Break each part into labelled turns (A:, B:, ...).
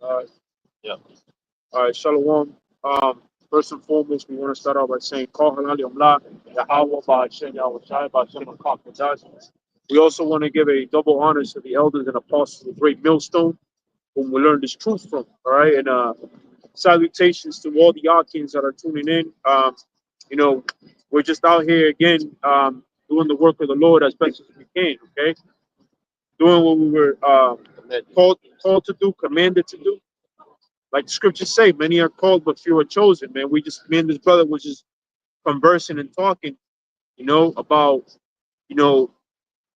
A: Uh,
B: Yeah.
A: all right, Shalom. First and foremost, we want to start off by saying, Call Halal Yamla, Yahweh, Ba'ashem, Yahweh Shai, Ba'ashem, Akak, We also want to give a double honors to the elders and apostles of the Great Millstone, whom we learned this truth from. All right, and salutations to all the Arkans that are tuning in. You know, we're just out here again, doing the work of the Lord as best as we can. Okay, doing what we were called to do, commanded to do. Like the scriptures say, many are called, but few are chosen. Man, me and this brother was just conversing and talking, about, you know,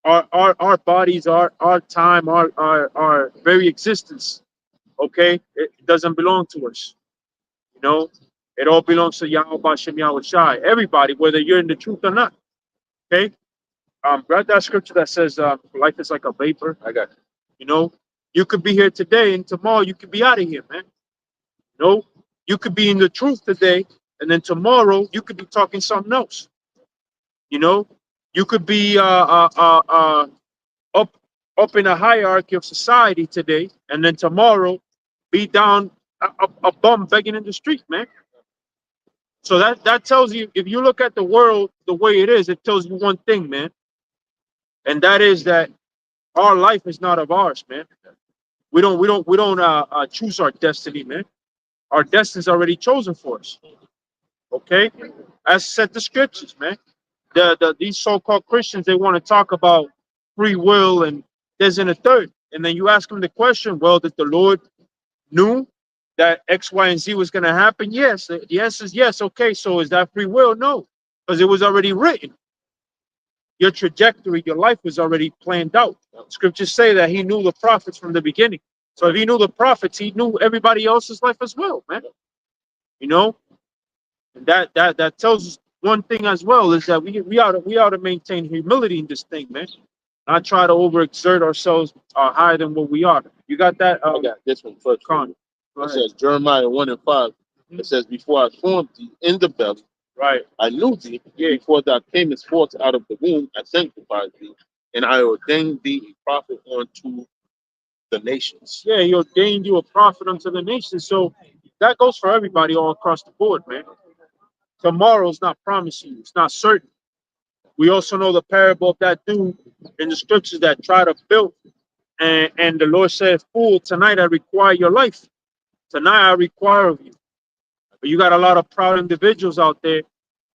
A: our bodies, our time, our very existence. Okay, it doesn't belong to us. You know, it all belongs to Yahweh Bashem Yahweh Shai. Everybody, whether you're in the truth or not. Okay, grab that scripture that says, "Life is like a vapor."
B: I got you.
A: You know, you could be here today, and tomorrow you could be out of here, man. You know, you could be in the truth today, and then tomorrow you could be talking something else. You know, you could be up up in a hierarchy of society today, and then tomorrow be down a bum begging in the street, man. So that tells you, if you look at the world the way it is, it tells you one thing, man, and that is that our life is not of ours, man. We don't choose our destiny, man. Our destiny is already chosen for us. Okay, as said the scriptures, man. These so-called Christians, they want to talk about free will and there's in a third, and then you ask them the question, well, did the Lord knew that X, Y, and Z was going to happen? Yes. The answer is yes. Okay, so is that free will? No, because it was already written. Your trajectory, your life was already planned out. Scriptures say that he knew the prophets from the beginning. So if he knew the prophets, he knew everybody else's life as well, man. You know, and that tells us one thing as well, is that we ought to maintain humility in this thing, man. Not try to overexert ourselves higher than what we are. You got that?
B: I got this one first.
A: Con.
B: It says Jeremiah 1:5. It says, "Before I formed thee in the belly,
A: Right.
B: I knew thee. Yeah. Before thou camest forth out of the womb, I sanctified thee, and I ordained thee a prophet unto the nations."
A: Yeah, he ordained you a prophet unto the nations. So that goes for everybody all across the board, man. Tomorrow's not promising you. It's not certain. We also know the parable of that dude in the scriptures that tried to build, and the Lord said, "Fool, tonight I require your life. Tonight I require of you." But you got a lot of proud individuals out there,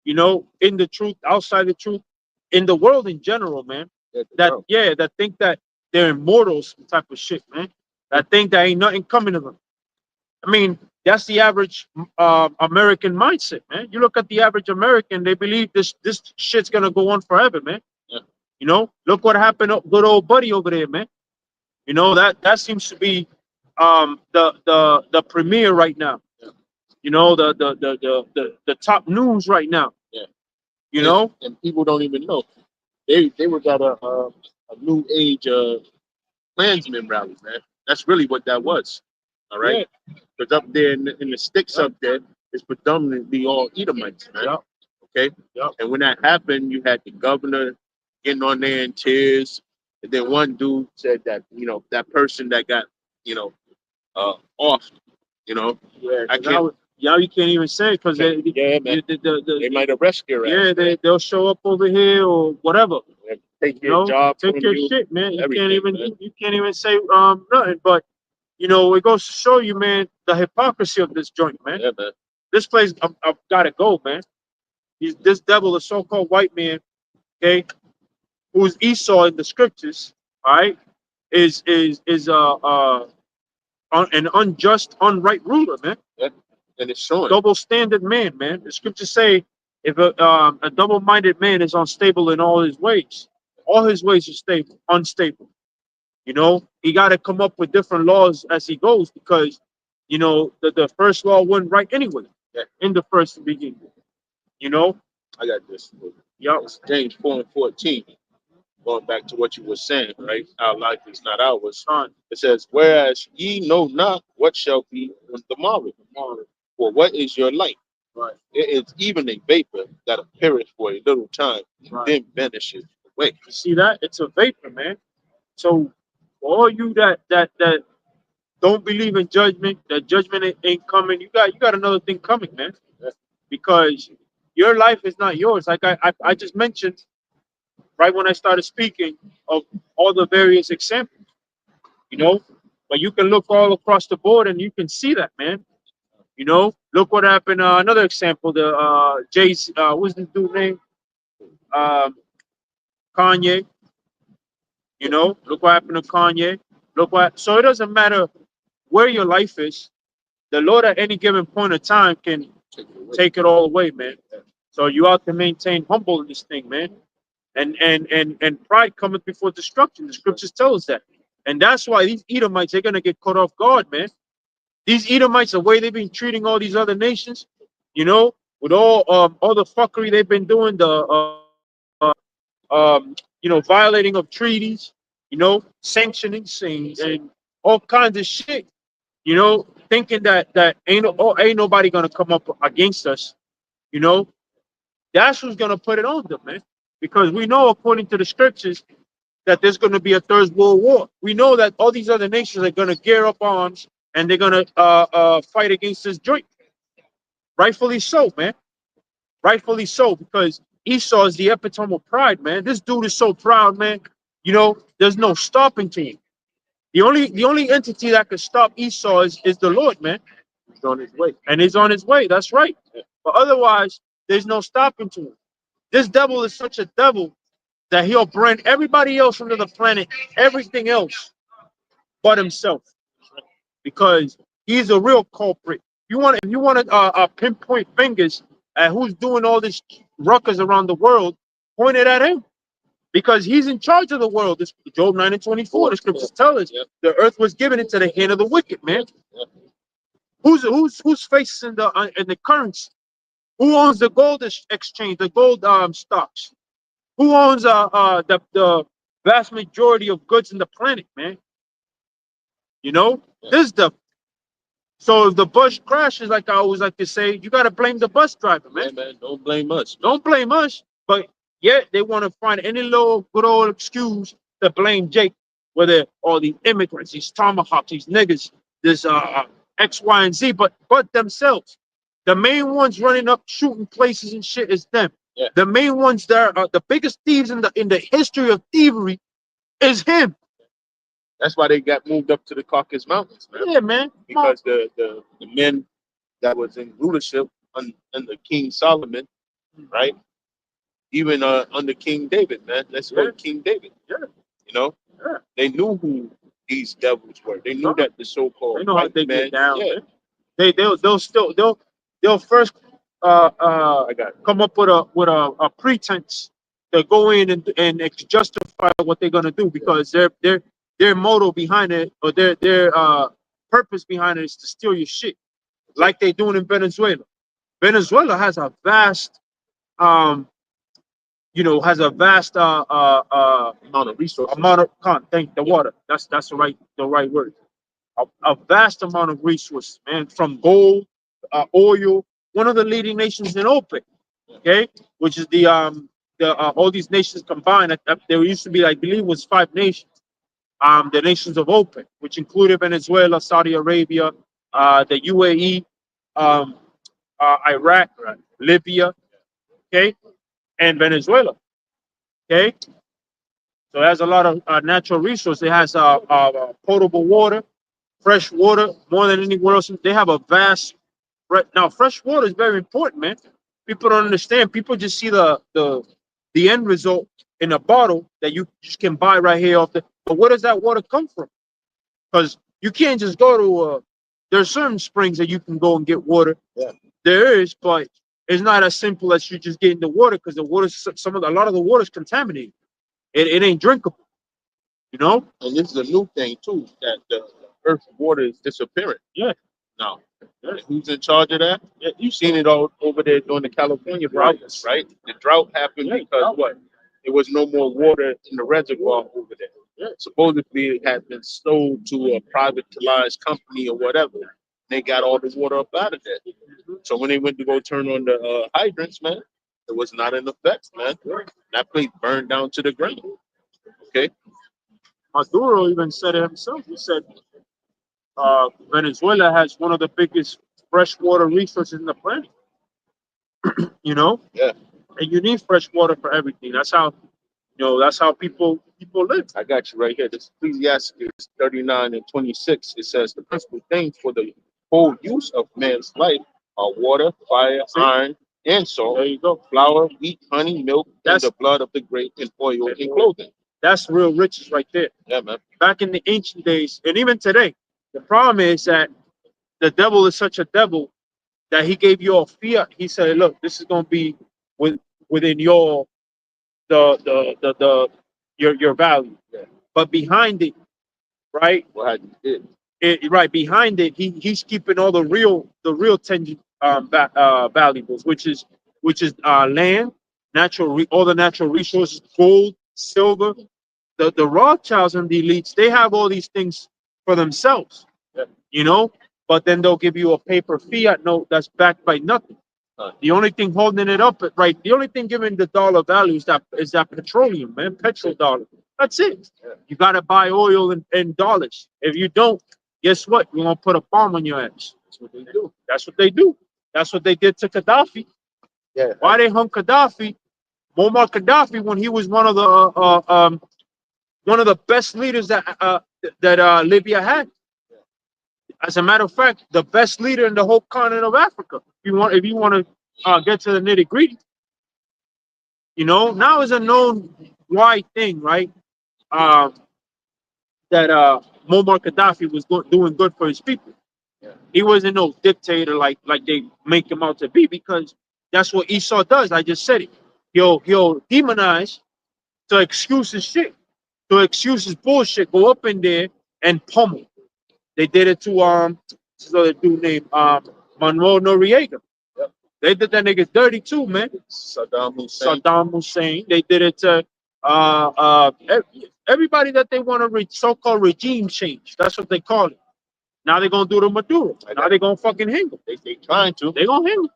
A: in the truth, outside the truth, in the world in general, man. That think that they're immortals, type of shit, man. That think that ain't nothing coming to them. I mean, that's the average American mindset, man. You look at the average American, they believe this shit's gonna go on forever, man.
B: Yeah.
A: Look what happened to good old buddy over there, man. That seems to be the premier right now.
B: Yeah.
A: The top news right now.
B: Yeah. And people don't even know. They were at a new age Klansman rally, man. That's really what that was. All right. Because up there in the sticks up there, it's predominantly all Edomites, man.
A: Yep.
B: Okay.
A: Yep.
B: And when that happened, you had the governor getting on there in tears. And then one dude said that, that person that got, off,
A: Yeah.
B: I can't.
A: Now you can't even say, because
B: man. They might arrest your ass.
A: Yeah, they'll show up over here or whatever.
B: Take your job,
A: take your
B: you,
A: shit, man.
B: man.
A: You can't even say nothing. But it goes to show you, man, the hypocrisy of this joint, man.
B: Yeah, man.
A: This place, I've got to go, man. This devil, the so-called white man, okay, who's Esau in the scriptures, all right, is an unjust, unright ruler, man.
B: Yeah. And it's showing.
A: Double standard man, man. The scriptures say, if a double-minded man is unstable in all his ways are unstable. He got to come up with different laws as he goes, because the first law wasn't right anyway.
B: Yeah.
A: In the first beginning.
B: I got this.
A: Yeah.
B: James 4:14. Going back to what you were saying, right? Our life is not ours. It says, "Whereas ye know not what shall be on the morrow. For what is your life?
A: Right.
B: It is even a vapor that appeareth for a little time, then vanishes away."
A: You see that? It's a vapor, man. So for all you that Don't believe in judgment. That judgment ain't coming. You got another thing coming, man. Because your life is not yours. Like I just mentioned right when I started speaking of all the various examples, you know. But you can look all across the board and you can see that, man. You know, look what happened. Another example, the Jay's, what's the dude name? Um, Kanye. You know, look what happened to Kanye. Look what. So it doesn't matter where your life is. The Lord at any given point of time can take it all away, man. So you have to maintain humble in this thing, man. And pride cometh before destruction. The scriptures tell us that. And that's why these Edomites, they're gonna get caught off guard, man. These Edomites, the way they've been treating all these other nations, you know, with all the fuckery they've been doing, violating of treaties, sanctioning and all kinds of shit, thinking that ain't nobody gonna come up against us, you know, that's who's gonna put it on them, man. Because we know, according to the scriptures, that there's gonna be a third world war. We know that all these other nations are gonna gear up arms and they're gonna fight against this joint. Rightfully so, man. Rightfully so, because Esau is the epitome of pride, man. This dude is so proud, man. There's no stopping to him. The only entity that could stop Esau is the Lord, man.
B: He's on his way.
A: And he's on his way. That's right. But otherwise, there's no stopping to him. This devil is such a devil that he'll brand everybody else under the planet, everything else but himself, because he's a real culprit. If you want to pinpoint fingers at who's doing all this ruckus around the world, point it at him, because he's in charge of the world. This Job 9:24. The scriptures tell us the earth was given into the hand of the wicked, man. Whose face is in the currency? Who owns the gold exchange, the gold stocks? Who owns the vast majority of goods in the planet, man? This is the So if the bus crashes, like I always like to say, you gotta blame the bus driver, man.
B: Yeah, man, don't blame us.
A: Don't blame us. But yet they want to find any little good old excuse to blame Jake, whether all these immigrants, these tomahawks, these niggas, this X, Y, and Z, but themselves. The main ones running up shooting places and shit is them.
B: Yeah.
A: The main ones that are the biggest thieves in the history of thievery is him.
B: That's why they got moved up to the Caucasus Mountains, man.
A: Yeah, man.
B: Because the men that was in rulership under King Solomon, right? Even under King David, man. Let's go to King David.
A: Yeah.
B: They knew who these devils were. They knew that the so-called
A: they know how they
B: man,
A: get down. Yeah. They'll first come up with a pretense to go in and justify what they're gonna do, because their motto behind it, or their purpose behind it, is to steal your shit, like they're doing in Venezuela. Venezuela has a vast
B: amount of resources.
A: Water. That's the right word. A vast amount of resources, man, from gold, oil. One of the leading nations in OPEC, okay, which is the all these nations combined. There used to be, I believe, was 5 nations. The nations of OPEC, which included Venezuela, Saudi Arabia, the UAE, Iraq, Libya, okay, and Venezuela, okay. So it has a lot of natural resources. It has potable water, fresh water, more than anywhere else. They have a vast. Now, fresh water is very important, man. People don't understand. People just see the end result in a bottle that you just can buy right here off the. But where does that water come from? Because you can't just go to. There's certain springs that you can go and get water.
B: Yeah.
A: There is, but it's not as simple as you just getting the water, because the water, a lot of the water is contaminated. It ain't drinkable.
B: And this is a new thing too, that the earth's water is disappearing.
A: Yeah.
B: Now, who's in charge of that? Yeah, you've seen it all over there during the California droughts, right? The drought happened because what? There was no more water in the reservoir over there. Yeah. Supposedly it had been sold to a privatized company or whatever. They got all the water up out of there. So when they went to go turn on the hydrants, man, it was not in effect, man. That place burned down to the ground. Okay.
A: Maduro even said it himself. He said Venezuela has one of the biggest freshwater resources in the planet. You know,
B: Yeah,
A: and you need fresh water for everything. That's how that's how people live.
B: I got you right here. This Ecclesiastes 39 and 26. It says the principal things for the whole use of man's life are water, fire,
A: See?
B: iron, and salt,
A: There you go.
B: flour, wheat, honey, milk, and
A: That's
B: the blood of the grape, and oil and clothing.
A: that's real riches right there.
B: Yeah, man.
A: Back in the ancient days, and even today, the problem is that the devil is such a devil that he gave you a fiat. He said, "Look, this is going to be with within your the your value."
B: Yeah.
A: But behind it, right?
B: What had you did?
A: Right behind it, he's keeping all the real valuables, which is land, all the natural resources, gold, silver. The Rothschilds and the elites, they have all these things for themselves,
B: Yeah.
A: you know. But then they'll give you a paper fiat note that's backed by nothing. The only thing holding it up, right? The only thing giving the dollar value is that petroleum, man, petrodollar. That's it.
B: Yeah.
A: You gotta buy oil in dollars. If you don't, guess what? You're gonna put a bomb on your ass.
B: That's what they do.
A: That's what they do. That's what they did to Gaddafi.
B: Yeah.
A: Why they hung Gaddafi? Muammar Gaddafi, when he was one of the best leaders that Libya had. As a matter of fact, the best leader in the whole continent of Africa. If you want to get to the nitty gritty, now is a known wide thing, right? Um, that Muammar Gaddafi was doing good for his people.
B: Yeah.
A: He wasn't no dictator like they make him out to be, because that's what Esau does. I just said it. He'll demonize to excuse his shit, to excuse his bullshit. Go up in there and pummel. They did it to this other dude named Manuel Noriega.
B: Yep.
A: They did that nigga dirty too, man.
B: Saddam Hussein.
A: Saddam Hussein. They did it to everybody that they want to so-called regime change. That's what they call it. Now they're gonna do to Maduro. Now they're gonna fucking hang him.
B: They trying to.
A: They're gonna hang him.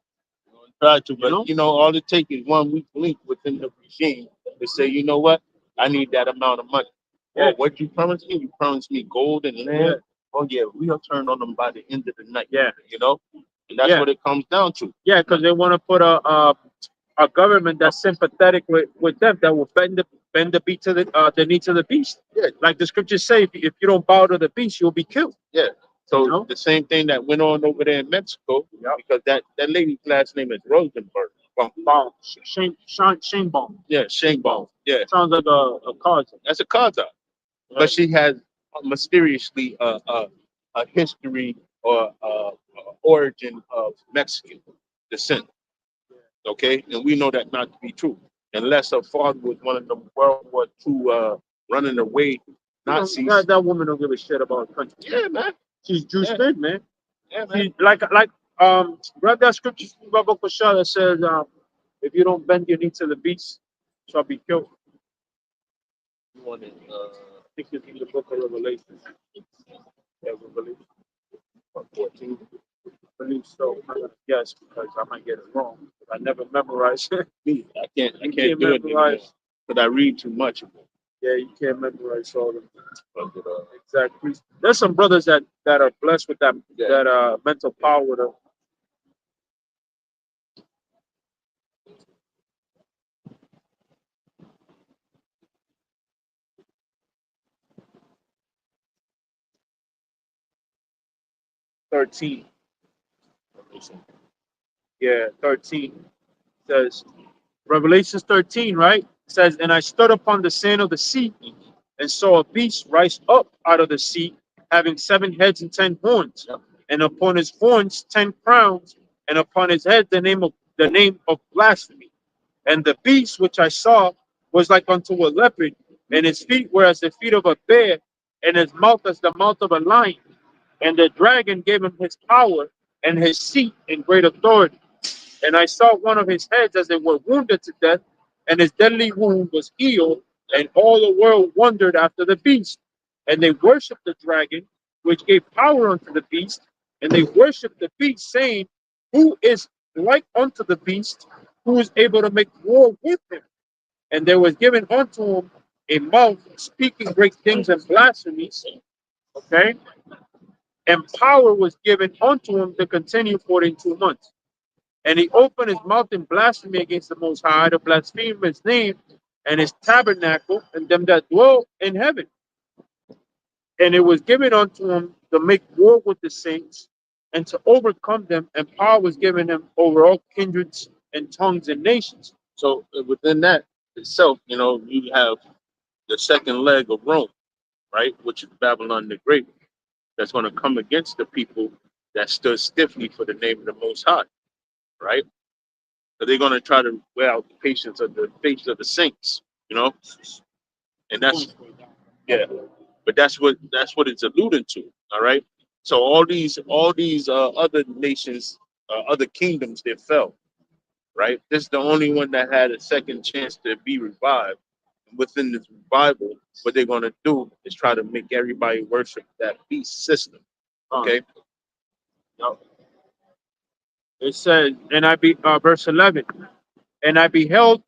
B: Try to, but all it takes is one weak link within the regime to say, you know what, I need that amount of money.
A: Yeah.
B: Oh, what you promised me? You promised me gold and land.
A: Yeah.
B: Oh yeah, we'll turn on them by the end of the night.
A: Yeah.
B: And that's what it comes down to.
A: Yeah, because they want to put a government that's sympathetic with them, that will bend the beat to the needs of the beast.
B: Yeah.
A: Like the scriptures say, if you don't bow to the beast, you'll be killed.
B: Yeah. So the same thing that went on over there in Mexico, because that lady's last name is Rosenberg.
A: Bomb. Shane Bomb.
B: Yeah, Shane Bomb. Yeah.
A: Sounds like a card.
B: That's a Kazakh.
A: Right.
B: But she has mysteriously a history or origin of Mexican descent. Okay, and we know that not to be true, unless her father was one of the World War II running away Nazis.
A: That woman don't give a shit about country.
B: Yeah, man.
A: She's juiced in, man.
B: Yeah, man.
A: She, read that scripture from Baba Kosha that says, if you don't bend your knee to the beast, you shall be killed.
B: You wanted,
A: I think it's in the book of Revelation. Yeah, Revelation 14. I believe so. I'm gonna guess because I might get it wrong. I never memorized it.
B: I can't do it anymore because I read too much of it.
A: Yeah, you can't memorize all of them.
B: But,
A: Exactly. There's some brothers that are blessed with that mental power to. "13. Yeah, 13 says Revelations 13, right? It says, and I stood upon the sand of the sea and saw a beast rise up out of the sea, having 7 heads and 10 horns, and upon his horns 10 crowns, and upon his head the name of blasphemy. And the beast which I saw was like unto a leopard, and his feet were as the feet of a bear, and his mouth as the mouth of a lion. And the dragon gave him his power and his seat and great authority. And I saw one of his heads as it were wounded to death, and his deadly wound was healed, and all the world wondered after the beast. And they worshipped the dragon, which gave power unto the beast, and they worshipped the beast, saying, who is like unto the beast, who is able to make war with him? And there was given unto him a mouth speaking great things and blasphemies. Okay? and power was given unto him to continue 42 months. And he opened his mouth in blasphemy against the Most High, to blaspheme his name and his tabernacle and them that dwell in heaven. And it was given unto him to make war with the saints and to overcome them, and power was given him over all kindreds and tongues and nations.
B: So within that itself, you have the second leg of Rome, right, which is Babylon the Great, that's going to come against the people that stood stiffly for the name of the Most High, right? So they're going to try to wear out the patience of the faith of the saints, and that's yeah. But that's what it's alluding to, all right. So all these other nations, other kingdoms, they fell, right? This is the only one that had a second chance to be revived. Within this revival, what they're going to do is try to make everybody worship that beast system. Okay.
A: Yep. It says, and I be verse 11, and I beheld.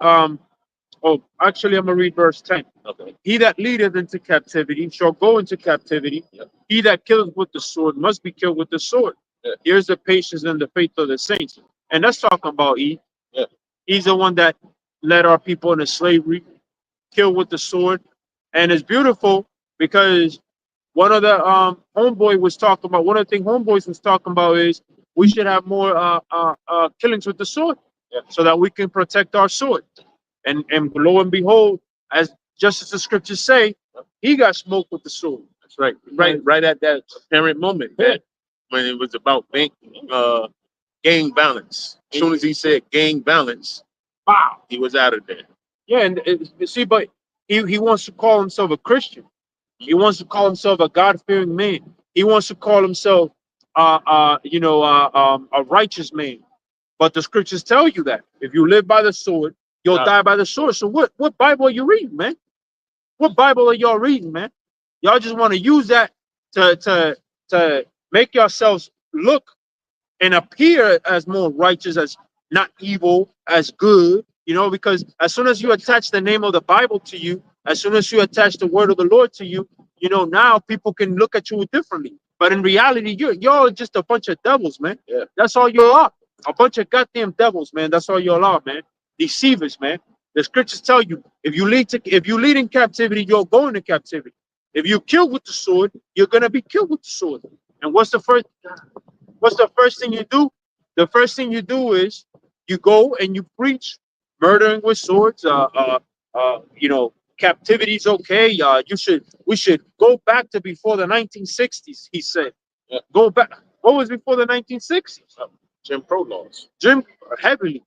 A: Oh, actually, I'm gonna read verse 10.
B: Okay.
A: He that leadeth into captivity shall go into captivity.
B: Yep.
A: He that killeth with the sword must be killed with the sword.
B: Yeah.
A: Here's the patience and the faith of the saints, and that's talking about E.
B: Yeah.
A: He's the one that led our people into slavery, killed with the sword, and it's beautiful because one of the homeboy was talking about. One of the things homeboys was talking about is we should have more killings with the sword, so that we can protect our sword. And lo and behold, as just as the scriptures say, he got smoked with the sword.
B: That's right. Right at that apparent moment, man, when it was about gang balance. As soon as he said gang balance,
A: Wow,
B: he was out of there.
A: Yeah, and see, but he wants to call himself a Christian. He wants to call himself a God-fearing man. He wants to call himself, a righteous man. But the scriptures tell you that if you live by the sword, you'll die by the sword. So what Bible are you reading, man? What Bible are y'all reading, man? Y'all just want to use that to make yourselves look and appear as more righteous, as not evil, as good, because as soon as you attach the name of the Bible to you, as soon as you attach the word of the Lord to you, now people can look at you differently. But in reality, y'all just a bunch of devils, man.
B: Yeah.
A: That's all you are. A bunch of goddamn devils, man. That's all you are, man. Deceivers, man. The scriptures tell you if you lead in captivity, you'll go into captivity. If you kill with the sword, you're gonna be killed with the sword. And what's the first thing you do? The first thing you do is you go and you preach murdering with swords. Captivity's okay. We should go back to before the 1960s. He said, go back. What was before the 1960s?
B: Jim Crow laws.
A: Jim heavily.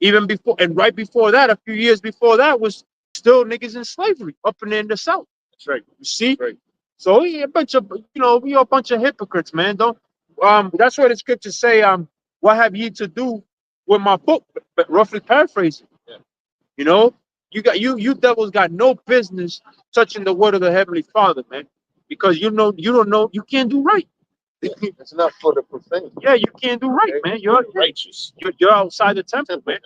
A: Even before and right before that, a few years before that, was still niggas in slavery up in the South.
B: That's right.
A: You see?
B: Right.
A: So we a bunch of we are a bunch of hypocrites, man. Don't that's what the scriptures say. What have ye to do with my book? But roughly paraphrasing.
B: Yeah.
A: You devils got no business touching the word of the Heavenly Father, man. Because you don't know, you can't do right.
B: It's not for the profane.
A: Yeah, you can't do right, man. You're
B: righteous.
A: You're outside the temple, man.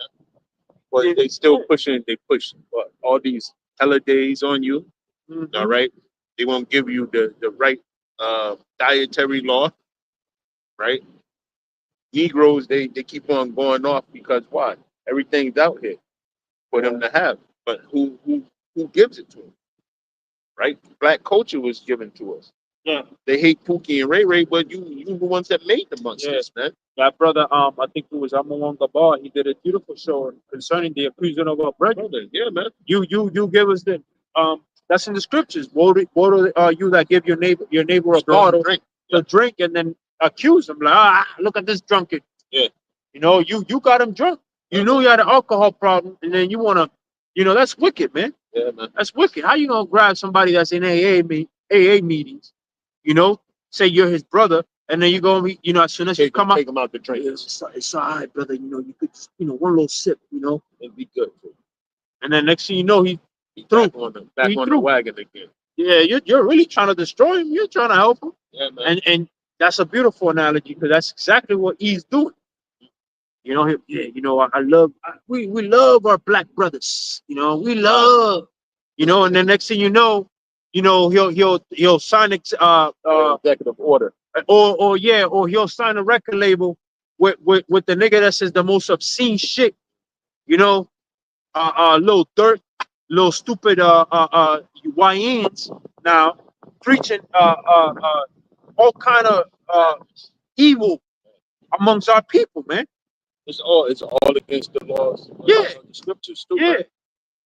B: But they still pushing. They push all these holidays on you. Mm-hmm. All right. They won't give you the right dietary law. Right. Negroes, they keep on going off because why? Everything's out here for them to have. But who gives it to them? Right? Black culture was given to us.
A: Yeah.
B: They hate Pookie and Ray Ray, but you the ones that made the monsters, man.
A: That brother, I think it was Amawanga Bar. He did a beautiful show concerning the accusing of our brethren.
B: Yeah, man.
A: You give us the that's in the scriptures. Woe to you that give your neighbor a bottle to drink and then accuse him like, look at this drunkard.
B: Yeah.
A: You got him drunk. You knew you had an alcohol problem, and then you wanna, that's wicked, man.
B: Yeah, man. That's
A: wicked. How you gonna grab somebody that's in AA meetings, say you're his brother, and then you go, as soon as you come out,
B: take him out the drink.
A: It's all right, brother. You could just, one little sip,
B: it'd be good for you.
A: And then next thing you know, he threw
B: back on the wagon again.
A: Yeah, you're really trying to destroy him. You're trying to help him.
B: Yeah, man.
A: And that's a beautiful analogy because that's exactly what he's doing. We love our black brothers. We love, and then next thing you know, You know, he'll sign
B: executive order.
A: or yeah, or he'll sign a record label with the nigga that says the most obscene shit. You know, little dirt, little stupid YNs now preaching all kind of evil amongst our people, man.
B: It's all against the laws.
A: Yeah,
B: The scriptures too.
A: yeah.
B: Right?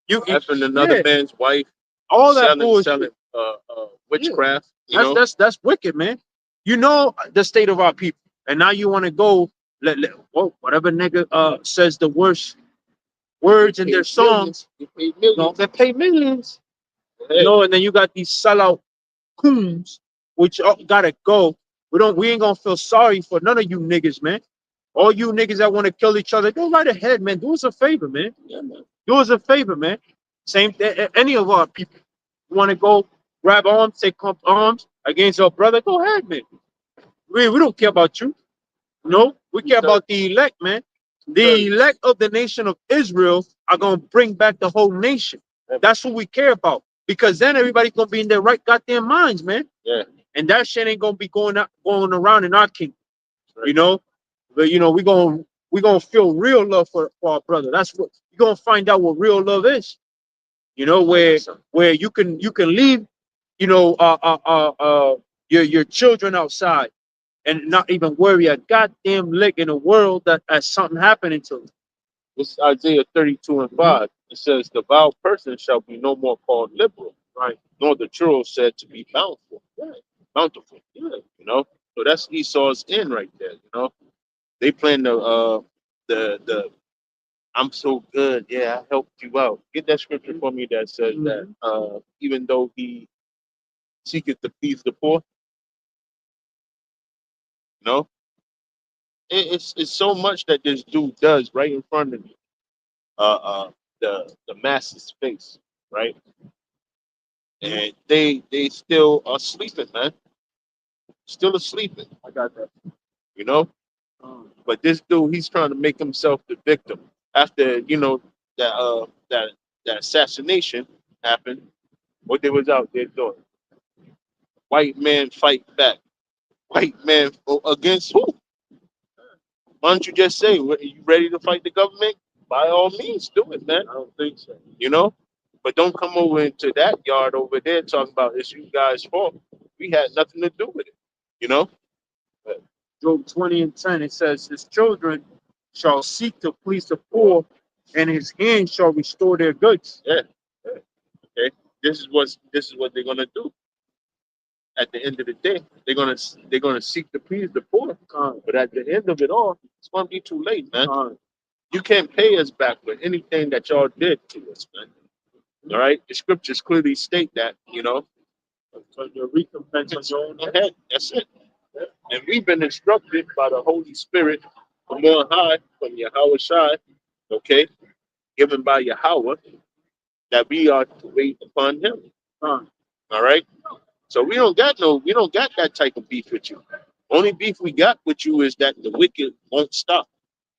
A: You
B: Effing another
A: yeah,
B: man's wife,
A: all that
B: selling
A: bullshit.
B: witchcraft. You
A: That's
B: know,
A: that's wicked, man. You know the state of our people, and now you want to go well, whatever nigga says the worst words in their songs. They pay millions. You know, and then you got these sellout coons, which gotta go. We ain't gonna feel sorry for none of you niggas, man. All you niggas that want to kill each other, go right ahead, man. Do us a favor, man.
B: Yeah, man.
A: Do us a favor, man. Same any of our people want to go grab arms, take up arms against our brother, go ahead, man. We don't care about you. No, we care about the elect, man. The elect of the nation of Israel are gonna bring back the whole nation. That's what we care about. Because then everybody's gonna be in their right goddamn minds, man.
B: Yeah.
A: And that shit ain't gonna be going around in our kingdom.
B: Right.
A: You know? But you know, we gonna feel real love for our brother. That's what you're gonna find out what real love is. You know, where you can leave, you know, your children outside and not even worry a goddamn lick in the world that as something happening to them.
B: This is Isaiah 32:5. It says, "The vile person shall be no more called liberal,
A: Right.
B: nor the churl said to be bountiful." Right. Bountiful. Yeah. You know, so that's Esau's end right there. You know, they playing the I'm so good. Yeah, I helped you out. Get that scripture for me that says that even though he seeketh to please the poor, you know, it's so much that this dude does right in front of you. The masses face, right? And they still are sleeping, man. Still asleep.
A: I got that.
B: You know. But this dude, he's trying to make himself the victim after that that assassination happened. What they was out there doing? White man fight back. White man against who? Why don't you just say, "Are you ready to fight the government?" By all means, do it, man.
A: I don't think so.
B: You know, but don't come over into that yard over there talking about it's you guys' fault. We had nothing to do with it. You know.
A: Job 20:10, it says, his children shall seek to please the poor, and his hands shall restore their goods.
B: Yeah. Okay. This is what they're gonna do. At the end of the day, they're gonna seek to please the poor. But at the end of it all, it's gonna be too late, man. You can't pay us back for anything that y'all did to us, man. All right. The scriptures clearly state that,
A: So your recompense on your own
B: head. That's it. And we've been instructed by the Holy Spirit from on high, from Yahweh Shai, okay, given by Yahweh, that we are to wait upon him. All right. So we don't got that type of beef with you. Only beef we got with you is that the wicked won't stop.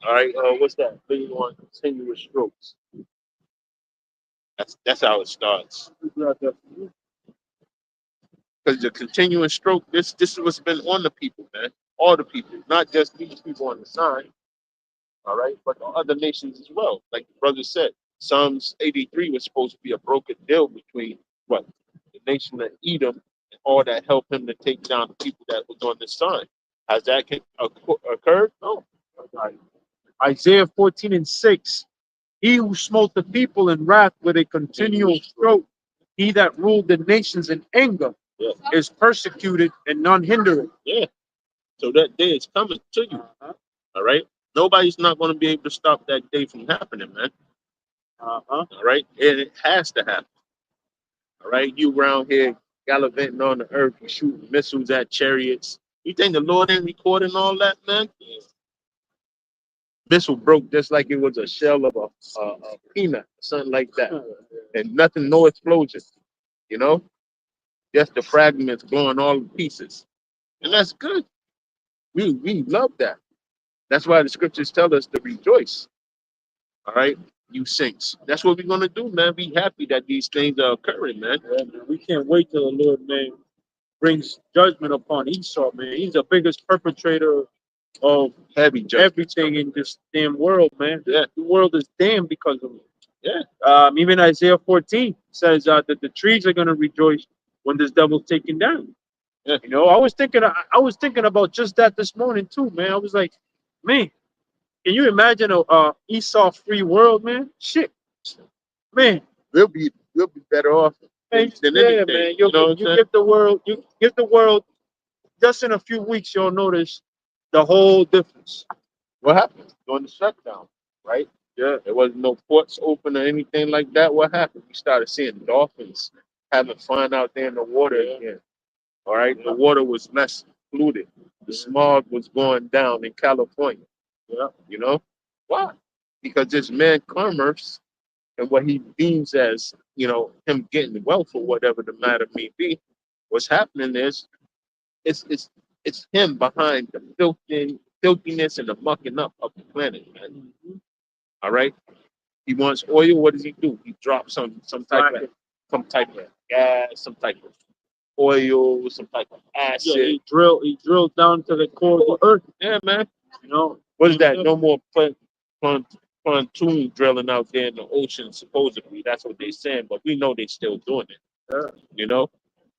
B: All right. What's that? Leading on continuous strokes. That's how it starts. Because the continuous stroke, this is what's been on the people, man. All the people, not just these people on the sign. All right, but the other nations as well. Like the brother said, Psalms 83 was supposed to be a broken deal between what? The nation of Edom and all that helped him to take down the people that was on this sign. Has that occurred? No.
A: Isaiah 14:6. He who smote the people in wrath with a continual stroke, he that ruled the nations in anger, is persecuted and none hinder it.
B: Yeah. So that day is coming to you. All right. Nobody's not going to be able to stop that day from happening, man. All right. And it has to happen. All right. You around here gallivanting on the earth, you shooting missiles at chariots. You think the Lord ain't recording all that, man? Missile broke just like it was a shell of a peanut, something like that. And nothing, no explosion. You know? Just the fragments blowing all to pieces. And that's good. We love that. That's why the scriptures tell us to rejoice. All right. you saints. That's what we're gonna do, man. Be happy that these things are occurring, man.
A: Yeah, man. We can't wait till the Lord, man, brings judgment upon Esau, man. He's the biggest perpetrator of
B: Heavy judgment.
A: everything in this damn world, man.
B: Yeah.
A: The world is damned because of him.
B: Yeah.
A: Even Isaiah 14 says that the trees are gonna rejoice when this devil's taken down.
B: Yeah.
A: You know, I was thinking about just that this morning too, man. I was like, man, can you imagine a Esau free world, man? Shit, man.
B: We'll be better off than
A: Yeah,
B: anything.
A: man.
B: You know what I'm
A: You
B: saying?
A: give the world just in a few weeks. You'll notice the whole difference.
B: What happened during the shutdown, right?
A: Yeah,
B: There wasn't no ports open or anything like that. What happened? We started seeing dolphins having fun out there in the water
A: Yeah.
B: again. All right, the water was less polluted. The smog was going down in California.
A: yeah.
B: You know why? Because this man commerce and what he deems as him getting wealth or whatever the matter may be. What's happening is it's it's it's him behind the filthiness and the mucking up of the planet, man. All right. He wants oil. What does he do? He drops some type of gas, some type of oil, some type of
A: Yeah,
B: acid.
A: he drilled down to the core of the earth.
B: Yeah, man.
A: You know,
B: What is that? No more pontoon drilling out there in the ocean. Supposedly, that's what they're saying, but we know they're still doing it.
A: yeah,
B: You know.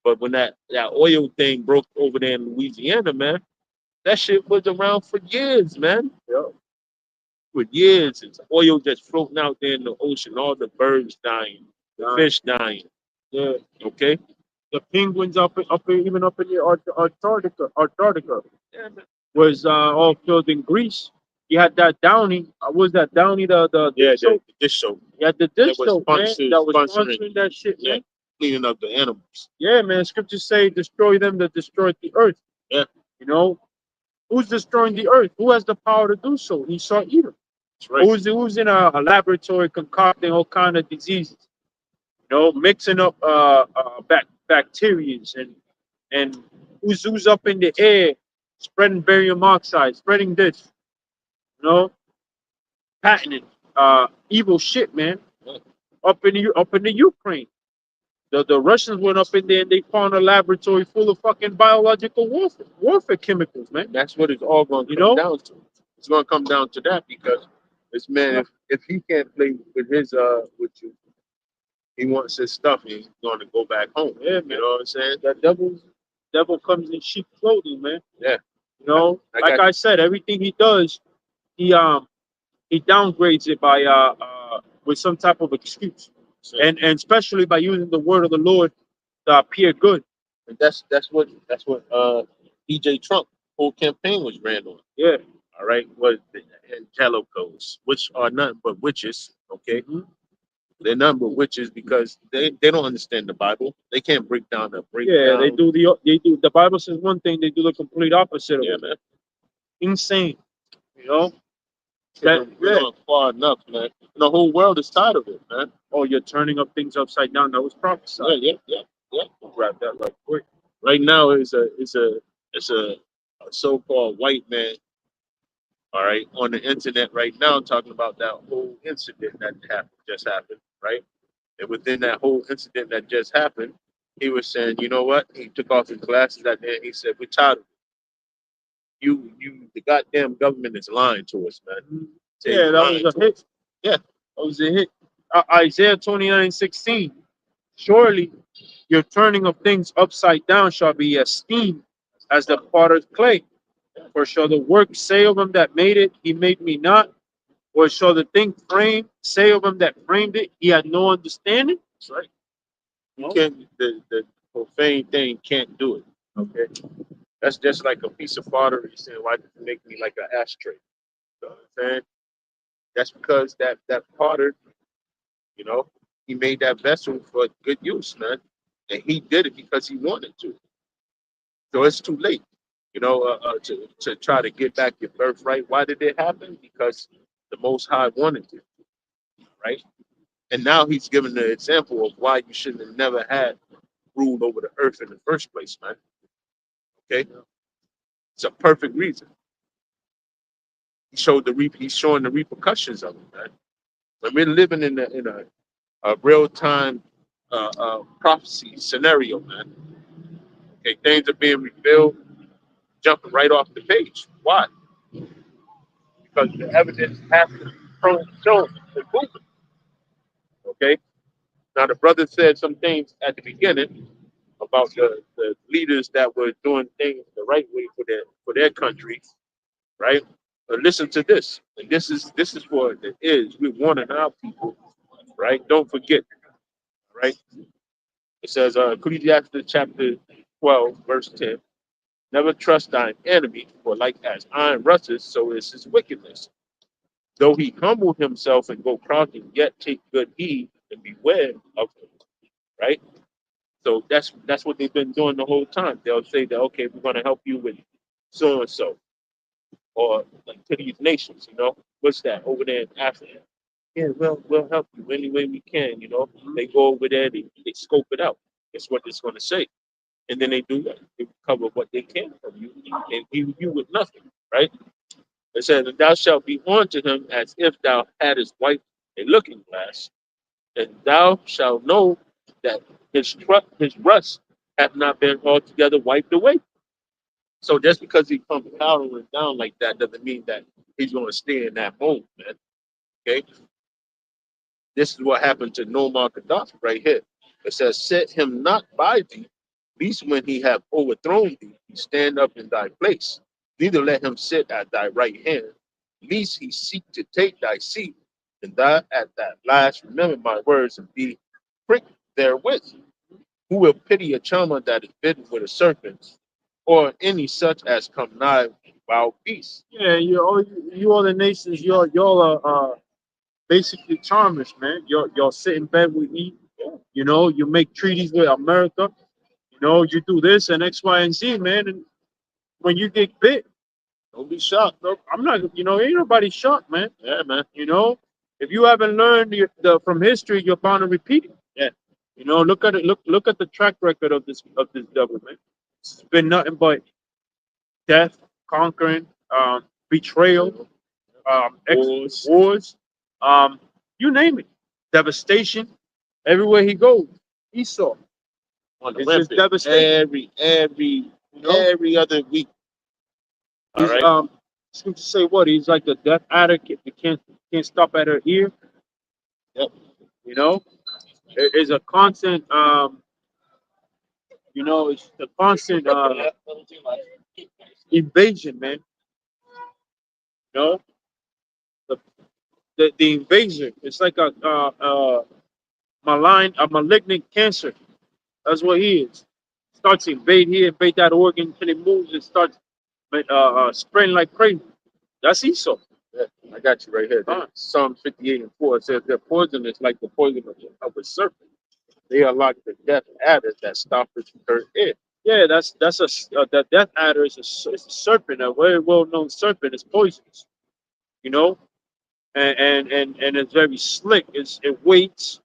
B: But when that oil thing broke over there in Louisiana, man, that shit was around for years, man.
A: yeah.
B: For years, it's oil just floating out there in the ocean. All the birds dying, the fish dying.
A: Yeah.
B: Okay.
A: The penguins even up in the Antarctica
B: Yeah, man.
A: was all filled in grease. You had that Downy. Was that Downy the
B: Yeah,
A: dish soap?
B: the dish soap.
A: You had the
B: That
A: dish
B: was
A: soap, man. That was
B: sponsoring,
A: sponsoring that shit,
B: yeah,
A: man.
B: cleaning up the animals.
A: Yeah, man. Scriptures say, "Destroy them that destroyed the earth."
B: Yeah,
A: You know, who's destroying the earth? Who has the power to do so? Esau Edom.
B: that's right.
A: Who's in a laboratory concocting all kind of diseases? You know, mixing up bacterias and who's up in the air, spreading barium oxide, spreading this, you know, patenting evil shit, man.
B: Yeah.
A: Up in the Ukraine. The Russians went up in there and they found a laboratory full of fucking biological warfare chemicals, man.
B: That's what it's all going to come down to. It's going to come down to that because this man, if he can't play with his with you, he wants his stuff. He's going to go back home.
A: Yeah, man.
B: You know what I'm saying?
A: The devil comes in sheep clothing, man.
B: Yeah.
A: You know, like I said, everything he does, he downgrades it by with some type of excuse, and especially by using the word of the Lord to appear good.
B: And that's what DJ Trump whole campaign was ran on.
A: Yeah.
B: All right, was the Angelicos, which are nothing but witches. Okay, they're nothing but witches because they don't understand the Bible. They can't break down the
A: Yeah,
B: breakdown.
A: they do. The Bible says one thing, they do the complete opposite of
B: Yeah,
A: it.
B: man.
A: Insane, you know.
B: We're going far enough, man. And the whole world is tired of it, man.
A: Oh, you're turning up things upside down. That was prophesied.
B: Yeah.
A: We'll grab that right quick.
B: Right now is a so-called white man, all right, on the internet right now talking about that whole incident that just happened, right? And within that whole incident that just happened, he was saying, you know what? He took off his glasses that day and he said, we're tired of it. The goddamn government is lying to us, man.
A: Yeah, that was a hit.
B: Yeah.
A: That was a hit. Isaiah 29:16. Surely your turning of things upside down shall be esteemed as the potter's clay. For shall the work say of him that made it, he made me not? Or shall the thing framed say of him that framed it, he had no understanding?
B: That's right. You can't, the profane thing can't do it. Okay. That's just like a piece of pottery saying, why did you make me like an ashtray? You know what I'm saying? That's because that potter, you know, he made that vessel for good use, man. And he did it because he wanted to. So it's too late, to try to get back your birthright. Why did it happen? Because the Most High wanted it, right? And now he's giving the example of why you shouldn't have never had rule over the earth in the first place, man. Okay? It's a perfect reason. He's showing the repercussions of it, man. When we're living a real time prophecy scenario, man. Okay, things are being revealed, jumping right off the page. Why? Because the evidence has to be shown and proven. Okay. Now the brother said some things at the beginning about the leaders that were doing things the right way for their country, right? But listen to this, and this is what it is. We're warning our people, right? Don't forget, right? It says, Ecclesiastes chapter 12, verse 10. Never trust thine enemy, for like as iron rusteth, so is his wickedness. Though he humble himself and go crouching, yet take good heed and beware of him. Right? So that's what they've been doing the whole time. They'll say that, okay, we're gonna help you with so and so, or like to these nations, what's that over there in Africa? Yeah, we'll help you any way we can. They go over there, they scope it out. That's what it's gonna say. And then they do that. They cover what they can from you and give you with nothing, right? It says, and thou shalt be unto him as if thou hadst wiped a looking glass, and thou shalt know that his rust hath not been altogether wiped away. So just because he comes powering down like that doesn't mean that he's going to stay in that mold, man. Okay, this is what happened to Nomar Gaddafi right here. It says, set him not by thee, least when he have overthrown thee, he stand up in thy place. Neither let him sit at thy right hand, lest he seek to take thy seat, and thou at that last remember my words and be pricked therewith. Who will pity a charmer that is bitten with a serpent, or any such as come nigh wild beasts?
A: Yeah, you all the nations, y'all are basically charmers, man. Y'all sit in bed with me. You make treaties with America. You do this and X, Y, and Z, man. And when you get bit, don't be shocked. No, I'm not. Ain't nobody shocked, man.
B: Yeah, man.
A: If you haven't learned from history, you're bound to repeat it.
B: Yeah.
A: Look at it. Look at the track record of this government. It's been nothing but death, conquering, betrayal, wars, you name it, devastation. Everywhere he goes, Esau.
B: On the
A: It's just
B: rampage.
A: devastation.
B: Every other week. All
A: He's
B: right.
A: to say what? He's like the death addict. You can't stop at her ear.
B: Yep.
A: It is a constant. It's a constant invasion, man. You know, the the invasion. It's like a malignant cancer. That's what he is. Starts to invade here, invade that organ, and it moves and starts spreading like crazy. That's Esau.
B: Yeah, I got you right here. Psalm 58 and 4 says their poison is like the poison of a serpent. They are like the death adders that stop its her air.
A: Yeah, the death adder is a serpent, a very well known serpent. It's poisonous, you know, and it's very slick. It waits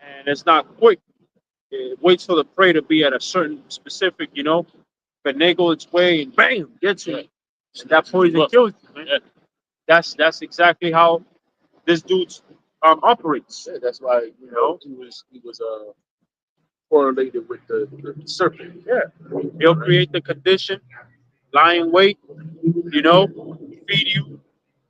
A: and it's not quick. It waits for the prey to be at a certain specific, finagle its way and bam, gets you. And that poison kills you, man. That's exactly how this dude operates.
B: Yeah, that's why he was correlated with the serpent.
A: Yeah, he'll create the condition, lie in wait, feed you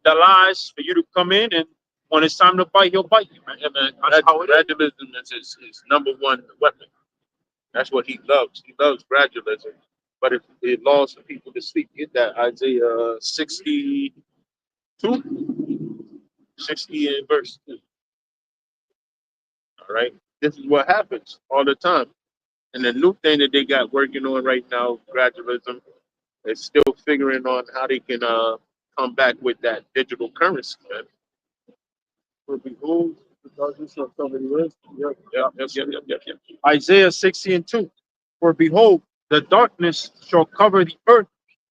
A: the lies for you to come in, and when it's time to bite, he'll bite you, man.
B: Yeah, man.
A: That's how it is.
B: Gradualism is his number one weapon. That's what he loves. He loves gradualism. But if it laws for people to sleep, get that Isaiah 62, 60 in verse 2. All right. This is what happens all the time. And the new thing that they got working on right now, gradualism, is still figuring on how they can come back with that digital currency, man.
A: For behold, the darkness shall cover the earth.
B: Yep.
A: Isaiah 60 and 2. For behold, the darkness shall cover the earth,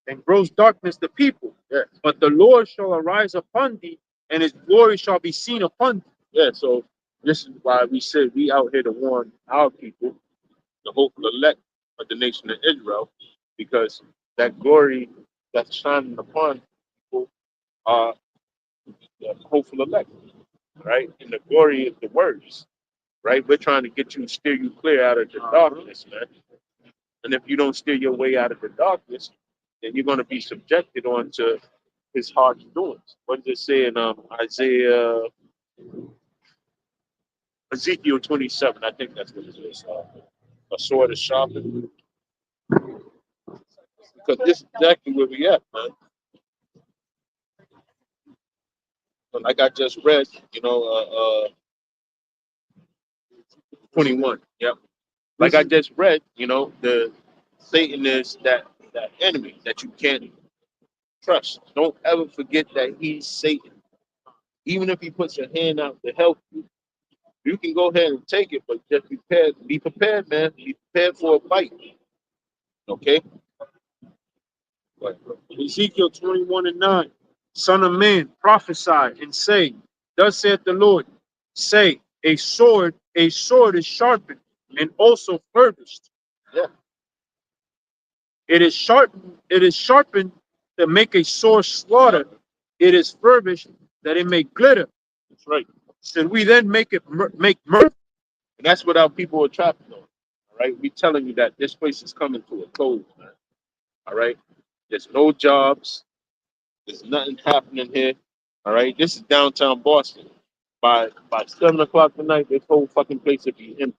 A: and gross darkness the people.
B: Yeah.
A: But the Lord shall arise upon thee, and his glory shall be seen upon thee.
B: Yeah, so this is why we said we out here to warn our people, the hopeful elect of the nation of Israel, because that glory that's shining upon people are the hopeful elect. right? And the glory is the words, right? We're trying to get you, steer you clear out of the darkness, man. And if you don't steer your way out of the darkness, then you're going to be subjected onto his harsh doings. What does it say in Ezekiel 27? I think that's what it is. A sword is sharpened. Because this is exactly where we at, man. But like I just read, 21. Yep. Like I just read, the Satan is that enemy that you can't trust. Don't ever forget that he's Satan. Even if he puts your hand out to help you, you can go ahead and take it, but just be prepared, man. Be prepared for a fight. Okay?
A: Right. Ezekiel 21:9. Son of man, prophesy and say, thus saith the Lord, say, a sword is sharpened and also furbished.
B: Yeah.
A: It is sharpened to make a sore slaughter. It is furbished that it may glitter.
B: That's right.
A: Should we then make it make mirth?
B: And that's what our people are trapped on. All right. We telling you that this place is coming to a close, man. All right. There's no jobs. There's nothing happening here. All right. This is downtown Boston. By 7 o'clock tonight, this whole fucking place would be empty.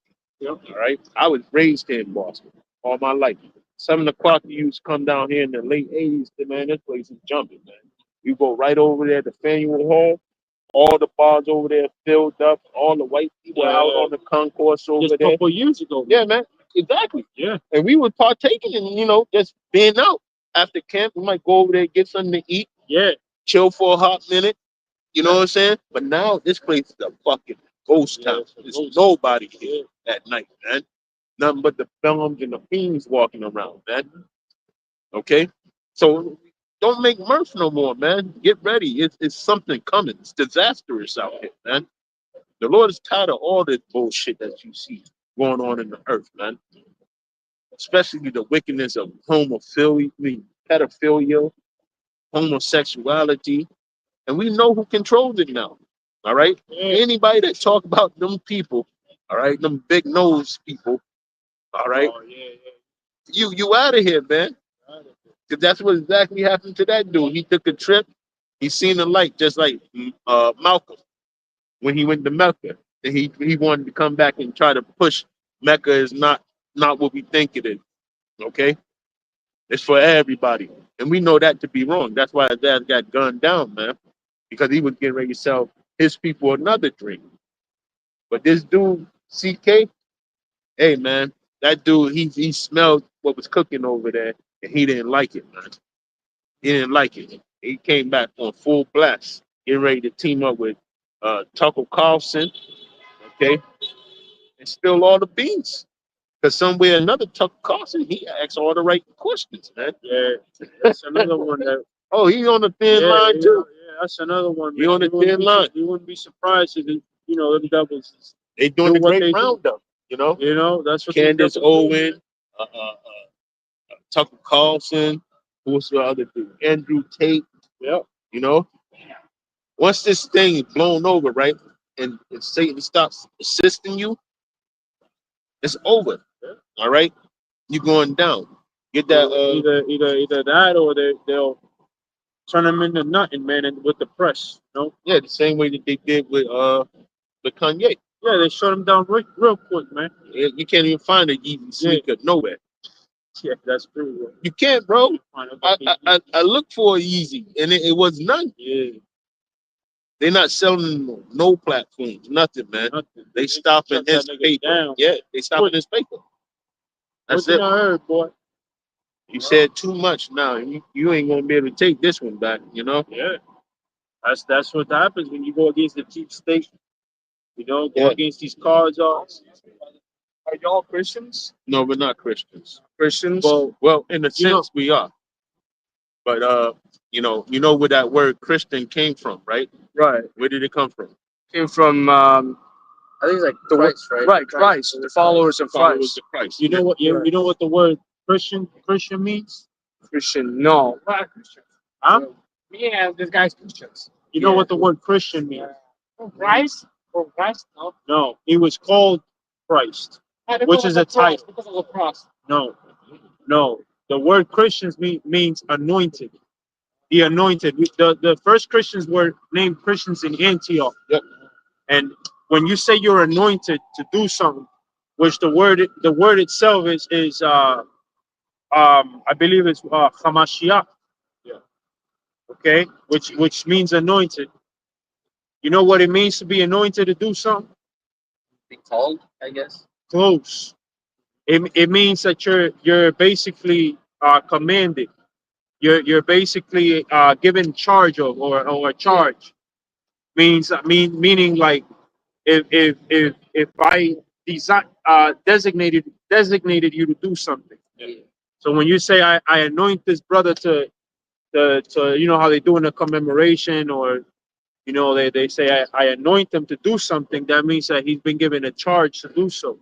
B: All right. I was raised here in Boston all my life. 7 o'clock, you used to come down here in the late '80s. Man, this place is jumping, man. You go right over there to Faneuil Hall. All the bars over there filled up. All the white people out on the concourse over
A: Just a
B: there.
A: couple years ago.
B: Yeah, man. Exactly.
A: Yeah.
B: And we were partaking in, just being out after camp. We might go over there, get something to eat.
A: Yeah.
B: Chill for a hot minute. You know what I'm saying? But now this place is a fucking ghost town. There's nobody here at night, man. Nothing but the films and the fiends walking around, man. Okay? So don't make mirth no more, man. Get ready. It's something coming. It's disastrous out here, man. The Lord is tired of all this bullshit that you see going on in the earth, man. Especially the wickedness of pedophilia, homosexuality, and we know who controls it now. All right. Anybody that talk about them people, all right, them big nose people, all right. You out of here, man. Because that's what exactly happened to that dude. He took a trip. He seen the light, just like Malcolm when he went to Mecca. And he wanted to come back and try to push Mecca is not what we think it is. Okay, it's for everybody, and we know that to be wrong. That's why his dad got gunned down, man, because he was getting ready to sell his people another drink. But this dude, CK, hey man, that dude, he smelled what was cooking over there, and he didn't like it, man. He didn't like it. He came back on full blast, getting ready to team up with Tucker Carlson, okay, and spill all the beans. Because somewhere or another, Tucker Carlson, he asks all the right questions, man.
A: Yeah, that's another one that.
B: Oh, he on the thin line too.
A: Yeah, that's another one.
B: He on the thin line.
A: You wouldn't be surprised if them devils.
B: They doing the great roundup,
A: That's what
B: Candace Owen, Tucker Carlson, who's the other dude? Andrew Tate.
A: Yeah.
B: Once this thing is blown over, right, and Satan stops assisting you, it's over. All right, you're going down. Get that
A: either that or they'll turn them into nothing, man, and with the press.
B: Yeah, the same way that they did with the Kanye.
A: Yeah, they shut him down real quick, man.
B: You can't even find a Yeezy sneaker nowhere.
A: Yeah, that's true. Bro.
B: You can't, bro. I looked for a Yeezy and it was none.
A: Yeah.
B: They're not selling no platforms, nothing, man.
A: Nothing.
B: They stopping his paper.
A: Down.
B: Yeah, they stopping his paper. That's it.
A: I heard, boy.
B: You said too much now. You ain't gonna be able to take this one back,
A: Yeah. That's what happens when you go against the deep state. Go against these cards. Are y'all Christians?
B: No, we're not Christians.
A: Christians?
B: Well, in a sense, we are. But you know where that word Christian came from, right?
A: Right.
B: Where did it come from?
A: Came from I think it's like Christ, right? Right, Christ. The followers of Christ. You know what? You know what the word Christian means? Christian, no.
C: Not Christian.
A: Huh?
C: Yeah, this guy's Christians.
A: You know what the word Christian means?
C: Christ? For Christ? No.
A: No, he was called Christ, which is a title.
C: Because of the cross.
A: No, no. The word Christians means anointed. He anointed. The first Christians were named Christians in Antioch.
B: Yep.
A: And when you say you're anointed to do something, which the word itself is I believe it's Hamashiach.
B: Yeah.
A: Okay, which means anointed. You know what it means to be anointed to do something?
C: Be called, I guess.
A: Close. It means that you're basically commanded. You're basically given charge of or a charge. Meaning like if I designated you to do something.
C: Yeah.
A: So when you say I anoint this brother to you know how they do in a commemoration, or you know they say I anoint them to do something, that means that he's been given a charge to do so.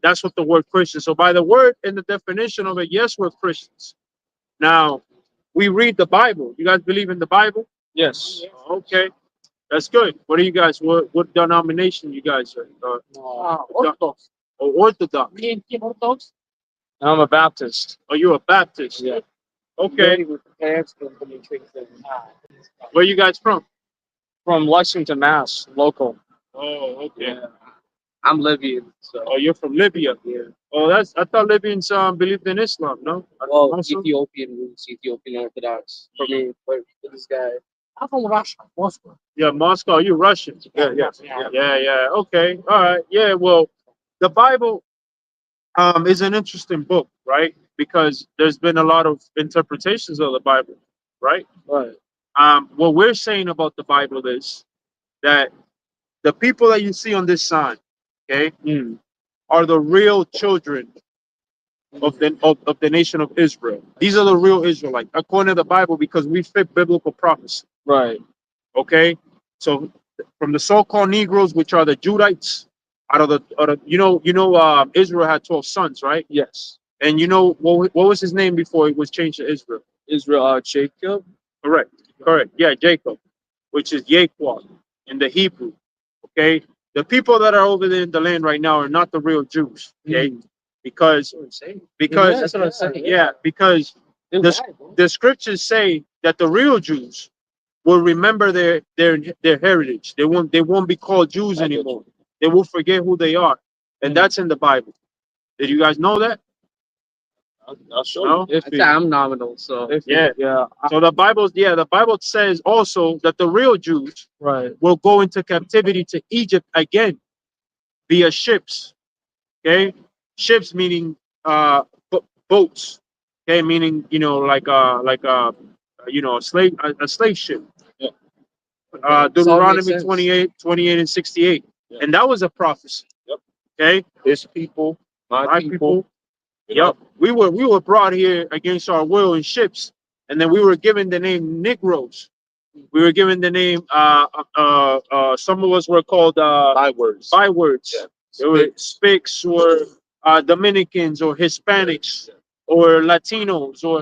A: That's what the word Christian. So by the word and the definition of it, yes, we're Christians. Now we read the Bible. You guys believe in the Bible?
C: Yes.
A: Okay, that's good. What are you guys? What denomination you guys are?
C: Orthodox.
A: Orthodox.
C: Me and Kim Orthodox.
A: I'm a Baptist. Oh, you're a Baptist?
C: Yeah.
A: Okay. Where you guys from?
C: From Lexington, Mass. Local.
A: Oh, okay.
C: Yeah. I'm Libyan. So.
A: Oh, you're from Libya.
C: Yeah.
A: Oh, I thought Libyans believed in Islam. No.
C: Well,
A: Also?
C: Ethiopian roots, Ethiopian Orthodox. For me, but for this guy. I'm from Russia, Moscow.
A: Yeah, Moscow. You're Russian. Yeah. Okay. All right. Yeah. Well, the Bible is an interesting book, right? Because there's been a lot of interpretations of the Bible, right?
C: Right.
A: What we're saying about the Bible is that the people that you see on this sign, okay, are the real children of the nation of Israel. These are the real Israelites, according to the Bible, because we fit biblical prophecy.
C: Right.
A: Okay, so from the so-called Negroes, which are the Judites, out of Israel had 12 sons, right?
C: Yes.
A: And you know what was his name before it was changed to Israel?
C: Israel, Jacob.
A: Correct. Yeah, Jacob, which is Yaquan in the Hebrew. Okay, the people that are over there in the land right now are not the real Jews. Okay, because
C: That's what I'm saying.
A: yeah, because the scriptures say that the real Jews will remember their heritage. They won't be called Jews anymore. They will forget who they are, and that's in the Bible. Did you guys know that?
B: I'll show
A: No?
B: you.
C: I'm nominal, so
A: Yeah. So the Bible says also that the real Jews will go into captivity to Egypt again via ships. Okay, ships meaning boats. Okay, meaning like a slave ship.
B: Yeah.
A: Deuteronomy 28 and 68.
B: Yeah.
A: And that was a prophecy.
B: Yep.
A: Okay.
B: His people, my people.
A: Yep. We were brought here against our will in ships, and then we were given the name Negroes. We were given the name. Some of us were called
B: Bywords.
A: Yeah. They were Spics or Dominicans or Hispanics or Latinos or.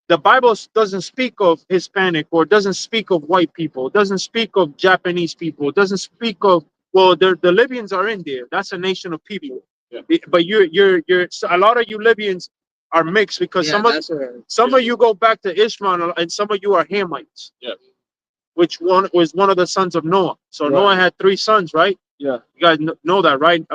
A: The Bible doesn't speak of Hispanic or doesn't speak of white people. It doesn't speak of Japanese people. It doesn't speak of the Libyans are in there. That's a nation of people.
B: Yeah.
A: But so a lot of you Libyans are mixed because some of you go back to Ishmael and some of you are Hamites.
B: Yeah.
A: Which one was one of the sons of Noah. So Noah had 3 sons, right?
C: Yeah.
A: You guys know that, right?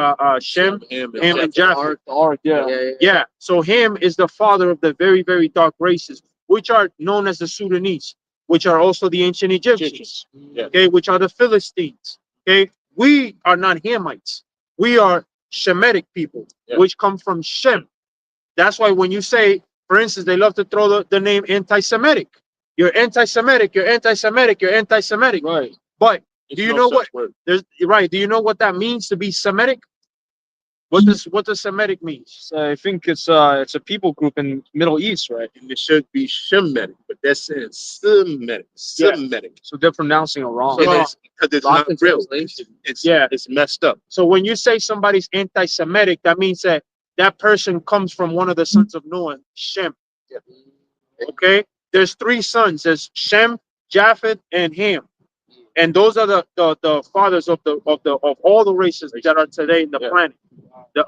A: Shem, Ham, and Japheth. Yeah. So Ham is the father of the very, very dark races, which are known as the Sudanese, which are also the ancient Egyptians.
B: Yeah.
A: Okay, which are the Philistines. Okay, we are not Hamites. We are Shemitic people, which come from Shem. That's why when you say, for instance, they love to throw the name anti-Semitic. You're anti-Semitic. You're anti-Semitic. You're anti-Semitic.
B: Right.
A: But
B: It's
A: do you
B: no
A: know
B: such
A: what?
B: word.
A: Do you know what that means to be Semitic? What does Semitic mean?
C: So I think it's a people group in Middle East, right?
B: And it should be Shemitic, but that's saying Semitic. Semitic.
C: So they're pronouncing it wrong.
B: Because it's not real.
A: Yeah.
B: It's messed up.
A: So when you say somebody's anti-Semitic, that means that person comes from one of the sons of Noah, Shem. Okay? There's 3 sons. There's Shem, Japheth, and Ham. and those are the fathers of all the races that are today in the planet.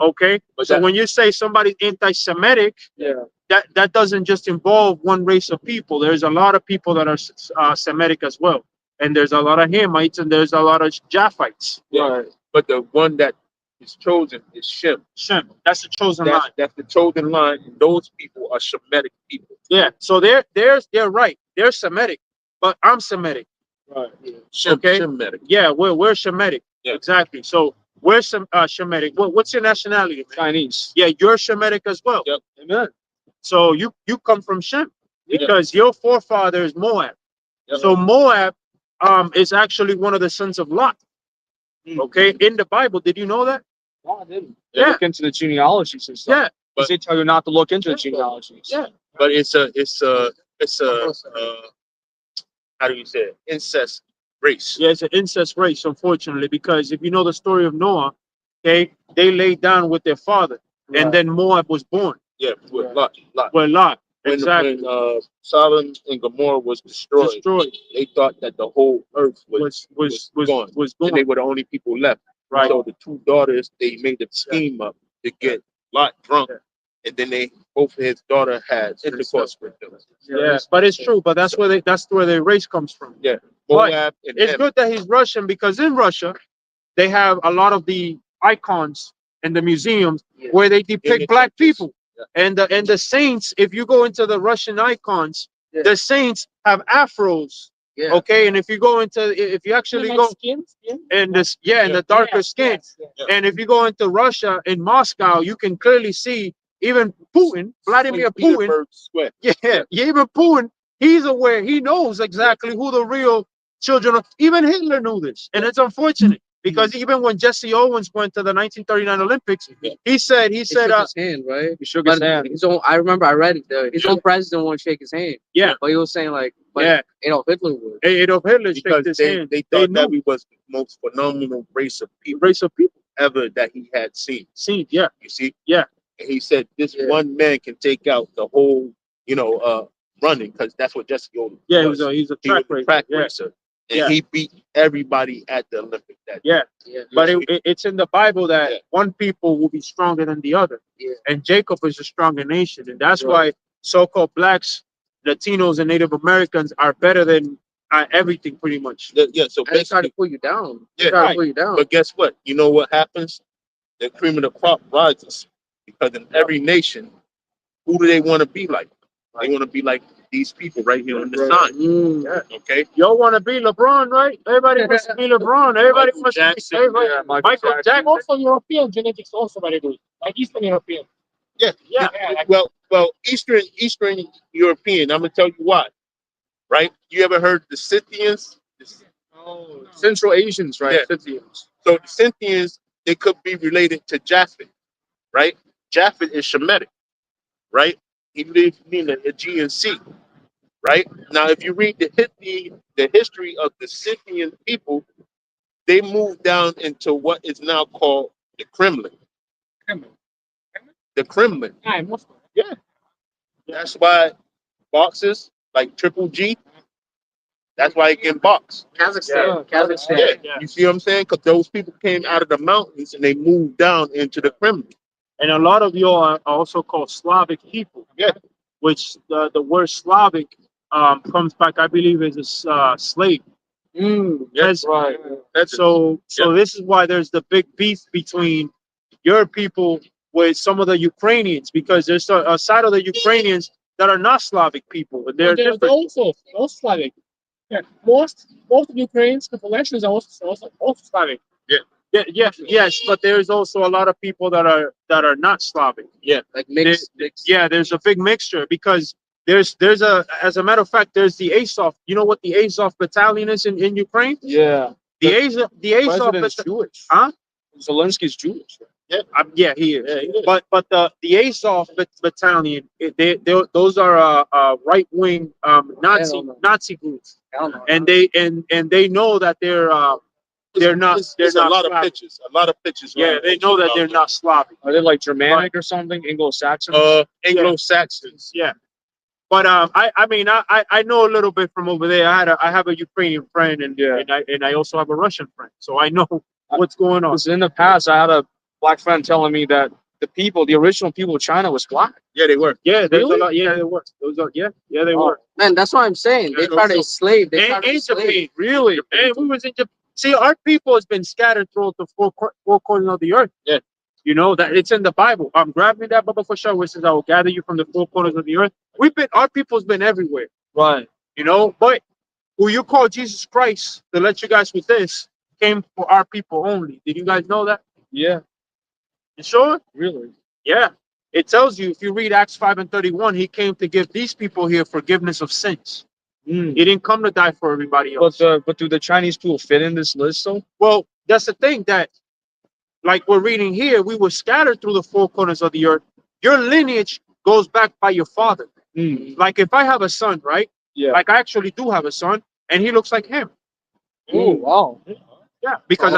A: Okay,
B: But
A: so when you say somebody's anti-Semitic, that doesn't just involve one race of people. There's a lot of people that are Semitic as well, and there's a lot of Hamites and there's a lot of Japhites.
B: Right. But the one that is chosen is Shem.
A: Shem, that's the chosen line.
B: That's the chosen line, and those people are Shemitic people.
A: Yeah, so they're right. They're Semitic, but I'm Semitic.
B: Right.
A: Okay.
B: Shemitic.
A: Yeah, we're Shemitic. Yeah. Exactly. So we're some Shemitic. What's your nationality? Man?
C: Chinese.
A: Yeah, you're Shemitic as well.
B: Yep.
A: Amen. So you come from Shem because your forefather is Moab. Yep. So Moab is actually one of the sons of Lot. Okay, in the Bible, did you know that?
C: No, I didn't. They look into the genealogies and stuff.
A: Yeah,
C: but they tell you not to look into the genealogies.
A: Yeah,
B: but it's a how do you say it? Incest race.
A: Yeah, it's an incest race, unfortunately, because if you know the story of Noah, okay, they laid down with their father, and then Moab was born.
B: Yeah, with Lot.
A: With Lot.
B: When,
A: exactly.
B: When Sodom and Gomorrah was destroyed, they thought that the whole earth was gone. And they were the only people left. Right. So the two daughters, they made a scheme up to get Lot drunk. And then both of his daughter had intercourse with them.
A: Yeah, but it's true. But that's where their race comes from.
B: Yeah, Moab and
A: it's good that he's Russian because in Russia, they have a lot of the icons in the museums where they depict black people. And the saints, if you go into the Russian icons, the saints have afros. Yeah. Okay, and if you actually go in this, in the darker skin, and if you go into Russia in Moscow, you can clearly see even Putin, Vladimir Putin. Even Putin, he's aware, he knows exactly who the real children are. Even Hitler knew this, and it's unfortunate. Because even when Jesse Owens went to the 1939 Olympics, he said
C: his hand, right? He shook his hand. I remember I read it. His own president won't shake his hand. Yeah, but he was saying Adolf Hitler would.
A: Adolf Hitler shook his hand.
B: They thought that we was the most phenomenal race of people ever that he had seen.
A: Yeah,
B: you see.
A: Yeah,
B: and he said this one man can take out the whole, running because that's what Jesse Owens.
A: Yeah, was. He's a track
B: racer. And he beat everybody at the Olympics that
A: day. But it's in the Bible that one people will be stronger than the other. And Jacob is a stronger nation. And that's why so-called blacks, Latinos, and Native Americans are better than everything pretty much.
B: So
C: they try to pull you down.
B: But guess what? You know what happens? The cream of the crop rises. Because in every nation, who do they want to be like? They want to be like these people right here on the sign. Okay.
A: Y'all want to be LeBron, right? Everybody wants to be LeBron. Everybody wants to be Michael Jackson.
D: Also European genetics also very good. Like Eastern European.
B: Yeah. Well, Eastern European, I'm gonna tell you why. Right? You ever heard the Scythians?
C: Central Asians, right? Scythians.
B: So the Scythians, they could be related to Japhet, right? Japhet is Shemitic, right? He lived in the Aegean Sea, right? Now, if you read the history of the Scythian people, they moved down into what is now called the Kremlin. The Kremlin. Yeah. That's why boxers like Triple G, that's why he can box.
C: Kazakhstan.
B: Yeah. You see what I'm saying? Because those people came out of the mountains and they moved down into the Kremlin.
A: And a lot of you are also called Slavic people. Yeah. Which the word Slavic comes back, I believe, as a slave.
B: That's right.
A: So this is why there's the big beef between your people with some of the Ukrainians, because there's a side of the Ukrainians that are not Slavic people. They're
D: also Slavic. Yeah. Most of Ukraine's population is also Slavic.
A: Yes, but there's also a lot of people that are not Slavic.
C: Yeah, like mixed.
A: Yeah, there's a big mixture because there's as a matter of fact, there's the Azov. You know what the Azov battalion is in Ukraine?
C: Yeah.
A: The Azov
C: battalion. Jewish.
A: Huh?
C: Zelensky's Jewish.
A: Yeah, he is. Yeah, but the Azov battalion, those are right wing Nazi groups, and they know that they're not. There's
B: a lot of pictures.
A: Yeah, they know that they're not Slavic.
C: Are they like Germanic or something? Anglo-Saxons?
B: Anglo-Saxons.
A: Yeah. But I mean, I know a little bit from over there. I have a Ukrainian friend, and I also have a Russian friend, so I know what's going on.
C: Because in the past, I had a black friend telling me that the original people of China was black.
B: Yeah, they were.
A: Yeah, there's
C: Really?
A: a lot. Yeah, they were. Those are, yeah, they were.
C: Man, that's what I'm saying. They tried to enslave. They tried to
A: And
C: enslave.
A: Japan, really. And we was in Japan. See, our people has been scattered throughout the four corners of the earth.
B: Yeah.
A: You know that it's in the Bible. Grab me that Bible for sure, which says, "I will gather you from the four corners of the earth." Our people's been everywhere.
C: Right.
A: You know, but who you call Jesus Christ to let you guys with this came for our people only. Did you guys know that?
C: Yeah.
A: You sure?
C: Really?
A: Yeah. It tells you if you read Acts 5:31, he came to give these people here forgiveness of sins. He didn't come to die for everybody else.
C: But do the Chinese people fit in this list though?
A: Well, that's the thing that, like we're reading here, we were scattered through the four corners of the earth. Your lineage goes back by your father. Like if I have a son, right?
C: Yeah.
A: Like I actually do have a son, and he looks like him.
C: Oh wow.
A: Yeah, because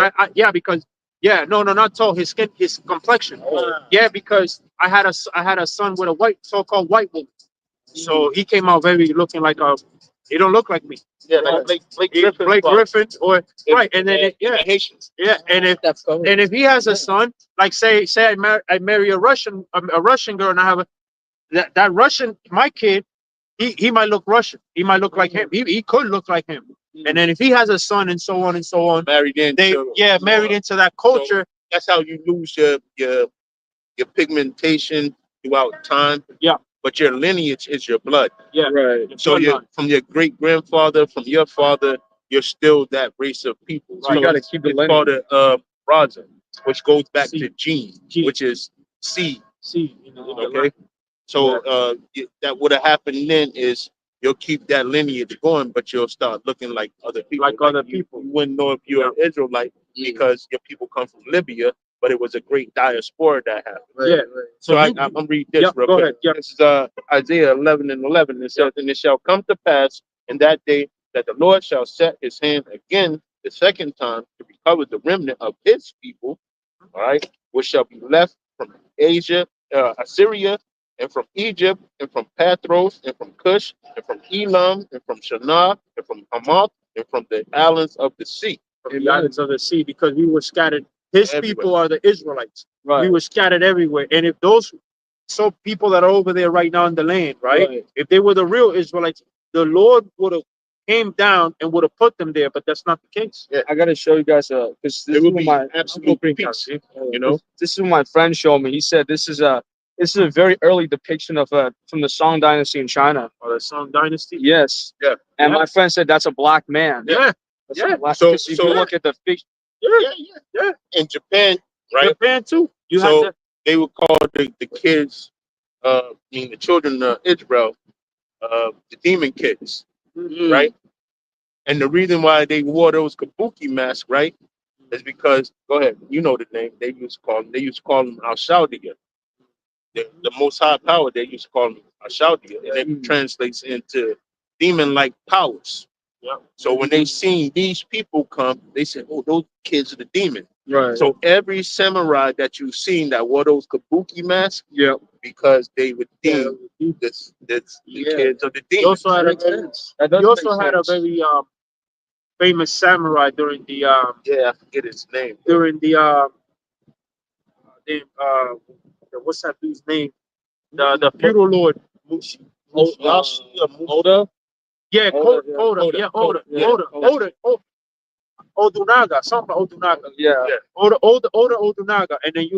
A: no, not tall. His skin, his complexion. Yeah, because I had a son with a so-called white woman. So he came out very looking like a. He don't look like me.
B: Yeah, like Blake Griffin.
A: Blake Griffin, or right, and then
B: Haitians.
A: yeah, and if he has a son, like say I marry a Russian girl, and I have that Russian, my kid, he might look Russian. He might look like him. He could look like him. And then if he has a son and so on and so on,
B: Married into
A: married into that culture.
B: So that's how you lose your pigmentation throughout time.
A: Yeah.
B: But your lineage is your blood.
A: Yeah.
C: Right.
B: So from your great grandfather, from your father, you're still that race of people.
C: So you got to keep the
B: it's
C: lineage.
B: called Raza, which goes back
A: Seed.
B: to gene,
A: Gene.
B: which is seed.
A: See,
B: Okay. So that would have happened then is you'll keep that lineage going, but you'll start looking like other people.
A: Like other people.
B: You wouldn't know if you're an Israelite because your people come from Libya, but it was a great diaspora that happened.
C: Right,
A: Yeah.
C: right.
B: So I'm read this
A: Yeah,
B: real
A: go
B: quick.
A: ahead, yeah.
B: This is Isaiah 11:11. It says, "And it shall come to pass in that day that the Lord shall set his hand again the second time to recover the remnant of his people, all right, which shall be left from Asia, Assyria, and from Egypt, and from Pathros, and from Cush, and from Elam, and from Shinar, and from Hamath, and from the islands of the sea."
A: From the islands of the sea, because we were scattered. His
B: Everywhere.
A: people are the Israelites.
C: Right.
A: We were scattered everywhere. And if those people that are over there right now in the land, right? If they were the real Israelites, the Lord would have came down and would have put them there, but that's not the case.
C: I gotta show you guys because this
B: It
C: is
B: would
C: what
B: be
C: my
B: absolute peace, you know.
C: This is what my friend showed me. He said this is a very early depiction of from the Song Dynasty in China.
A: Or the Song Dynasty.
C: Yes.
B: Yeah.
C: And my friend said that's a black man.
A: Yeah.
C: That's
A: Yeah.
C: a black,
B: So-
C: because if
B: so-
C: you look at the picture,
A: Yeah.
B: In Japan, right?
A: Japan too. You
B: So
A: have
B: they would call the kids, the children of Israel, the demon kids, right? And the reason why they wore those kabuki masks, right, is because go ahead, you know the name they used to call them. They used to call them Al-Shawdiya. The Most High Power. They used to call them Al-Shawdiya, and it translates into demon-like powers.
A: Yeah.
B: So when they seen these people come, they said, "Oh, those kids are the demon."
C: right?
B: So every samurai that you've seen that wore those kabuki masks,
C: Yeah.
B: because they would deem this the kids of the
A: He
B: demon.
A: also had a
C: Makes
A: very,
C: sense. That does
A: he also
C: make
A: had a
C: sense.
A: very famous samurai during the
B: Yeah, I forget his name.
A: what's that dude's name? The feudal lord Mushi.
C: Oda.
A: Yeah,
C: Oda,
A: Oda.
C: yeah.
A: Oda. Odunaga, something Odunaga.
C: Yeah.
A: Oda Odunaga. And then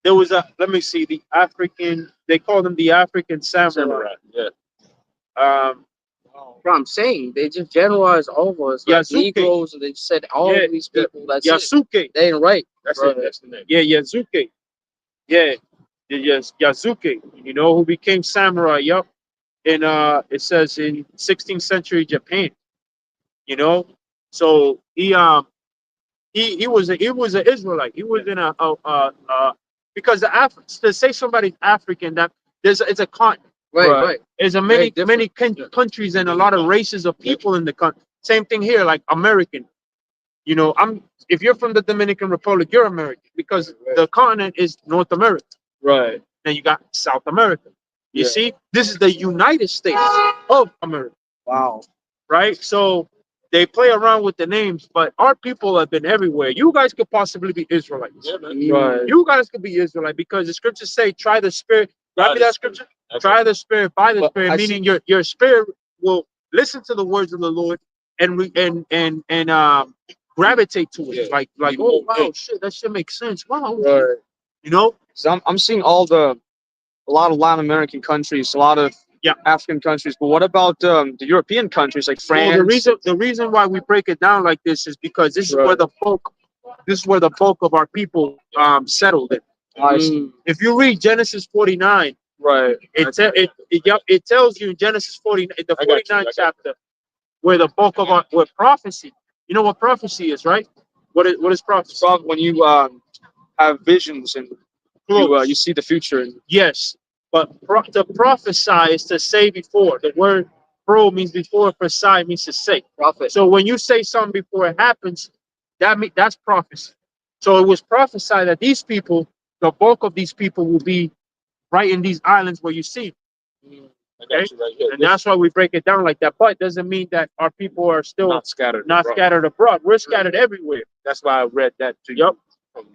A: there was let me see, the African, they call them the African samurai.
B: Yeah.
C: Bro, I'm saying they just generalized all of us. Like
A: Yasuke.
C: Negroes, and they just said all of these people. That's it.
A: Yasuke.
C: They ain't right.
B: That's
C: Right.
B: it. That's the name.
A: Yeah, Yazuke. Yeah. Yes, Yazuke, who became samurai, yup. And it says in 16th century Japan, So he was an Israelite. He was in because to say somebody's African, that it's a continent.
C: Right.
A: There's many countries and a lot of races of people in the country. Same thing here, like American. If you're from the Dominican Republic, you're American because the continent is North America.
C: Right.
A: Then you got South America. You see, this is the United States of America.
C: Wow.
A: Right? So they play around with the names, but our people have been everywhere. You guys could possibly be Israelites.
B: Yeah, man.
C: Right.
A: You guys could be Israelite because the scriptures say, "Try the spirit." Grab me that scripture. Try the spirit by the
C: But
A: spirit,
C: I
A: meaning your spirit will listen to the words of the Lord and gravitate to it. Like oh wow, shit, that shit makes sense. Wow,
C: Right.
A: you know.
C: So I'm seeing a lot of Latin American countries, a lot of African countries. But what about the European countries like France?
A: Well, the reason why we break it down like this is because this is where the bulk of our people settled in. If you read Genesis 49,
C: Right.
A: it tells you in Genesis 49, the 49th chapter, where the bulk of our where prophecy. You know what prophecy is, right? What is prophecy?
C: When you have visions and you see the future. And
A: Yes, but to prophesy is to say before. The word pro means before, prophesy means to say.
C: prophet.
A: So when you say something before it happens, that's prophecy. So it was prophesied that these people, the bulk of these people, will be right in these islands where you see. Okay? And that's why we break it down like that. But it doesn't mean that our people are still
B: not scattered
A: abroad. We're scattered everywhere.
B: That's why I read that to you from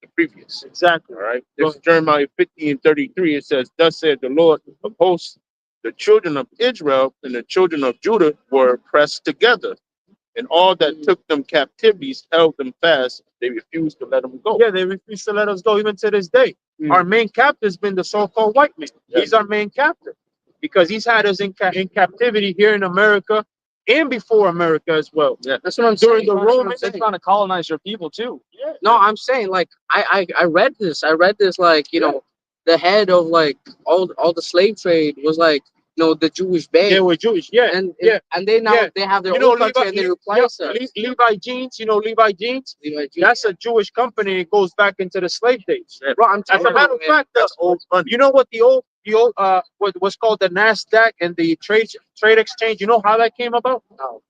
B: the previous.
A: Exactly.
B: All right. This is Jeremiah 50:33. It says, "Thus said the Lord of hosts, the children of Israel and the children of Judah were pressed together, and all that took them captivities held them fast. They refused to let them go."
A: Yeah, they refuse to let us go even to this day. Our main captor has been the so-called white man. He's our main captor because he's had us in captivity here in America and before America as well.
C: Yeah, that's what I'm saying.
A: During the Romans,
C: they're trying to colonize your people too.
A: Yeah.
C: No, I'm saying like I read this. I read this like you know the head of like all the slave trade was like the Jewish band.
A: They were Jewish,
C: and they now they have their own country and they replace us.
A: Levi Jeans, Levi Jeans. That's a Jewish company. It goes back into the slave days.
C: Yeah. Bro,
A: As a matter of fact, that's old. You know what the old what was called the NASDAQ and the trade exchange. You know how that came about?
C: No.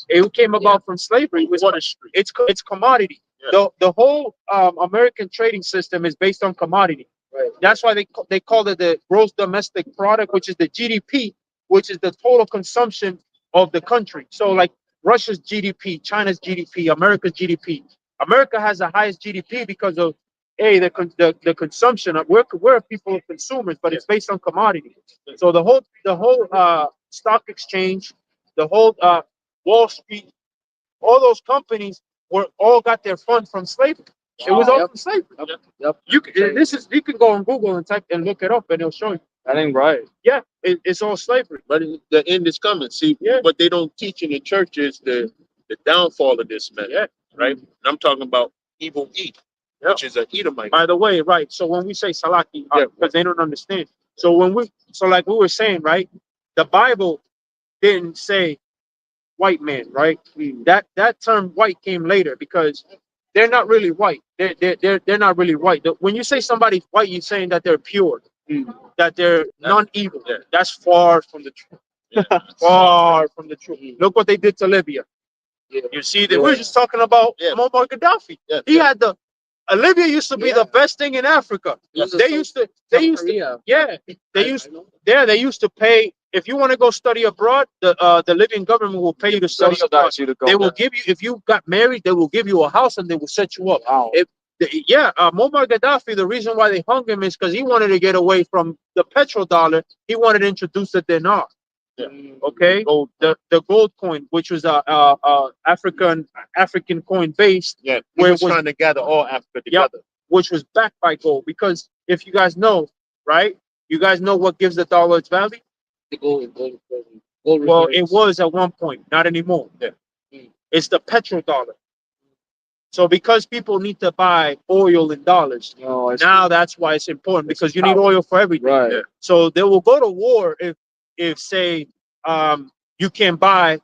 A: It came about from slavery. It's commodity. Yeah. The whole American trading system is based on commodity. Right. That's why they call it the gross domestic product, which is the GDP, which is the total consumption of the country. So like Russia's GDP, China's GDP, America's GDP. America has the highest GDP because of the consumption. We're people of consumers, but it's based on commodity. So the whole stock exchange, the whole Wall Street, all those companies all got their funds from slavery. It was all from slavery.
C: Yep.
A: You can go on Google and type and look it up, and it'll show you.
C: That ain't right.
A: Yeah, it's all slavery.
B: But the end is coming. See, what they don't teach in the church is the downfall of this man.
A: Yeah.
B: Right. And I'm talking about evil E, which is an Edomite.
A: By the way, right. So when we say Salaki, because they don't understand. So like we were saying, right, the Bible didn't say white man, right? That term white came later because they're not really white. They're not really white. When you say somebody's white, you're saying that they're pure, that they're non-evil. Yeah. That's far from the truth. Yeah. Far from the truth. Look what they did to Libya. Yeah. You see, we were just talking about Muammar Gaddafi. Yeah. He had Libya used to be the best thing in Africa. They used to pay. If you want to go study abroad, the Libyan government will pay you to study abroad. They will give you, if you got married, they will give you a house and they will set you up. Wow. Muammar Gaddafi, the reason why they hung him is because he wanted to get away from the petrodollar. He wanted to introduce the dinar. Yeah. Okay. The gold coin, which was African coin based.
B: Yeah. He was trying to gather all Africa together.
A: Which was backed by gold. Because if you guys know, right? You guys know what gives the dollar its value?
C: The gold.
A: Well, it was at one point, not anymore. Yeah. It's the petrodollar. So because people need to buy oil in dollars, now that's why it's important because you need oil for everything.
C: Right.
A: Yeah. So they will go to war if say you can buy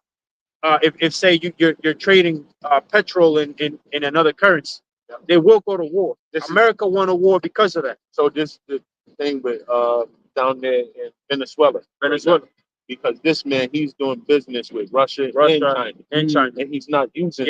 A: if say you're trading petrol in another currency, they will go to war. America won a war because of that.
B: So this the thing with down there in Venezuela. Because this man, he's doing business with Russia and China, and he's not using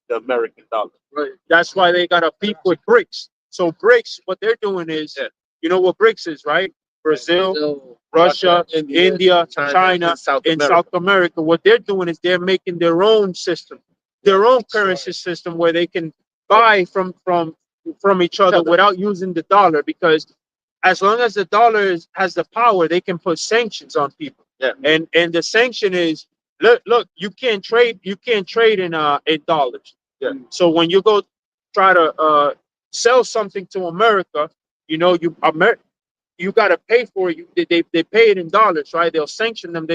B: the American dollar.
A: Right. That's why they got a beef with BRICS. So BRICS, what they're doing is, you know what BRICS is, right? Brazil, Russia, India, China, and South America. What they're doing is they're making their own system, their own currency system where they can buy from each other without using the dollar, because as long as the dollar has the power, they can put sanctions on people.
B: Yeah.
A: And the sanction is, look, you can't trade in dollars.
B: Yeah.
A: So when you go try to sell something to America, you got to pay for it. They pay it in dollars, right? They'll sanction them.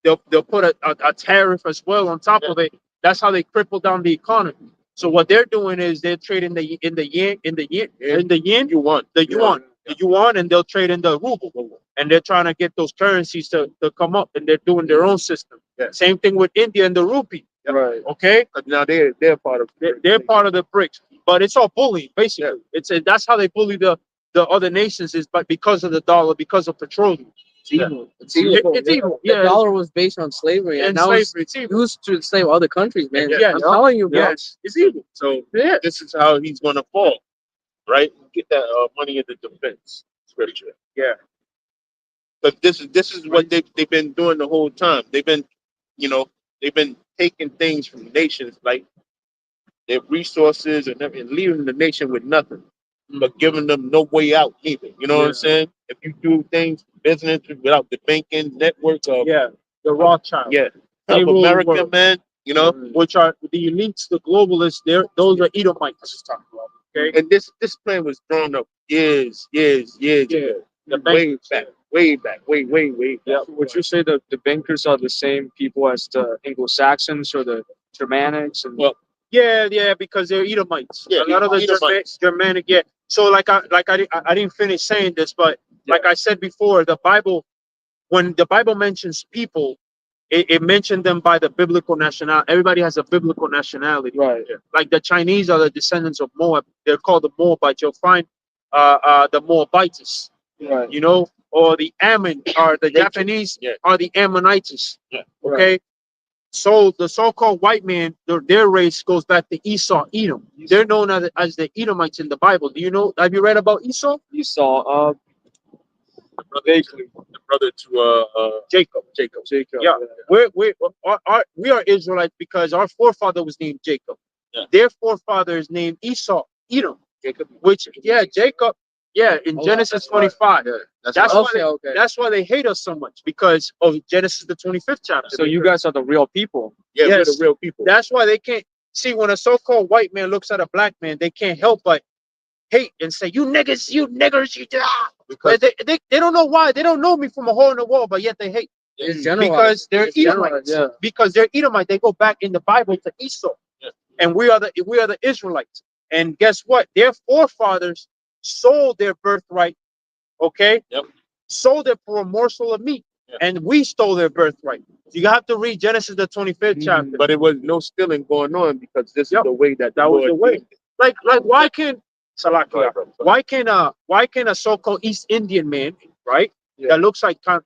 A: They'll put a tariff as well on top of it. That's how they cripple down the economy. So what they're doing is they're trading in the yen, yuan, and they'll trade in the ruble, and they're trying to get those currencies to come up, and they're doing their own system.
B: Yeah.
A: Same thing with India and the rupee.
C: Right.
A: Okay.
B: But now they're part of
A: They're part of the BRICS, but it's all bullying basically. That's how they bully the other nations, is but because of the dollar, because of petroleum.
C: It's evil. It's
A: It-
C: evil.
A: it's evil.
C: The
A: Yeah,
C: dollar was based on slavery, and
A: and
C: now
A: slavery.
C: it's
A: It's evil.
C: used to enslave other countries, man.
A: Yeah,
C: I'm telling you, bro.
A: Yes, it's evil.
B: So
A: Yeah.
B: this is how he's gonna fall, right? Get that money in the defense scripture.
A: Yeah.
B: But this is what they've been doing the whole time. They've been taking things from nations, like their resources and everything, leaving the nation with nothing, but giving them no way out either. You know what I'm saying? If you do things, business without the banking network of
A: The Rothschild. They
B: of
A: rule the
B: America,
A: world.
B: man,
A: Which are the elites, the globalists. Those are Edomites. Okay.
B: and this plan was drawn up years ago. Way back.
E: Yeah, would you say that the bankers are the same people as the Anglo-Saxons or the Germanics? And
B: Well,
A: Yeah, because they're Edomites.
B: Yeah,
A: A lot of the
B: Edomites.
A: Germanic. Yeah. So I didn't finish saying this, but like I said before, the Bible, when the Bible mentions people, it mentioned them by the biblical nationality. Everybody has a biblical nationality.
E: right.
A: Like the Chinese are the descendants of Moab. They're called the Moabites. You'll find the Moabites,
E: Right.
A: or the Ammon, are the
B: Rachel.
A: Japanese,
B: Yeah.
A: are the Ammonites.
B: Yeah.
A: Okay. So the so-called white man, their race goes back to Esau, Edom. They're known as the Edomites in the Bible. Do you know? Have you read about Esau?
E: You saw
B: the brother to
A: Jacob.
E: Jacob.
A: Yeah. We are Israelites because our forefather was named Jacob.
B: Yeah.
A: Their forefather is named Esau, Edom.
B: Jacob.
A: Jacob. Yeah, in Genesis 25. That's
C: Okay.
A: That's why they hate us so much, because of Genesis the 25th chapter.
E: So you guys are the real people.
B: Yeah, we're
A: Yes.
B: the real people.
A: That's why they can't see, when a so-called white man looks at a black man, they can't help but hate and say, "You niggas, you niggers, you."
B: Because
A: But they don't know why. They don't know me from a hole in the wall, but yet they hate.
C: It's generalized.
A: Because they're
C: It's generalized,
A: Edomites.
C: yeah.
A: Because they're Edomite. They go back in the Bible to Esau.
B: Yeah.
A: And we are the Israelites. And guess what? Their forefathers sold their birthright. Okay?
B: Yep.
A: Sold it for a morsel of meat.
B: Yeah.
A: And we stole their birthright. You have to read Genesis the 25th chapter.
B: but it was no stealing going on, because this
A: Yep.
B: is the way that
A: That was
B: Lord
A: the way.
B: did it.
A: Like why can Salakia,
B: Go ahead, brother.
A: why can a so-called East Indian man, right?
E: Yeah.
A: That looks like from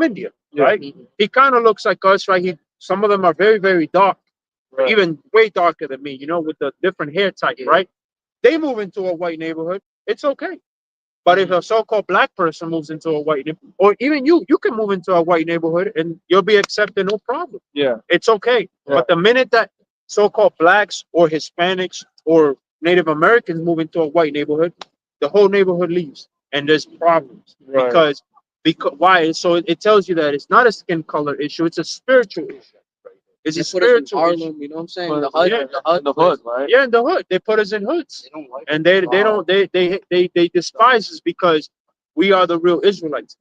A: India,
E: Yeah.
A: right? He kind of looks like us, right? Some of them are very, very dark,
E: Right.
A: even way darker than me, with the different hair type, right? They move into a white neighborhood, it's okay. But if a so-called black person moves into a white neighborhood, or even you can move into a white neighborhood and you'll be accepted, no problem.
E: Yeah.
A: It's okay.
E: Yeah.
A: But the minute that so-called blacks or Hispanics or Native Americans move into a white neighborhood, the whole neighborhood leaves, and there's problems.
E: Right.
A: Because why? So it tells you that it's not a skin color issue; it's a spiritual issue. It's a
C: They put us in
A: spiritual issue.
C: Harlem, you know what I'm saying?
E: But
C: The hood,
A: yeah,
C: the hood,
E: right?
A: Yeah, in the hood, they put us in hoods,
C: They don't like
A: and they despise us because we are the real Israelites.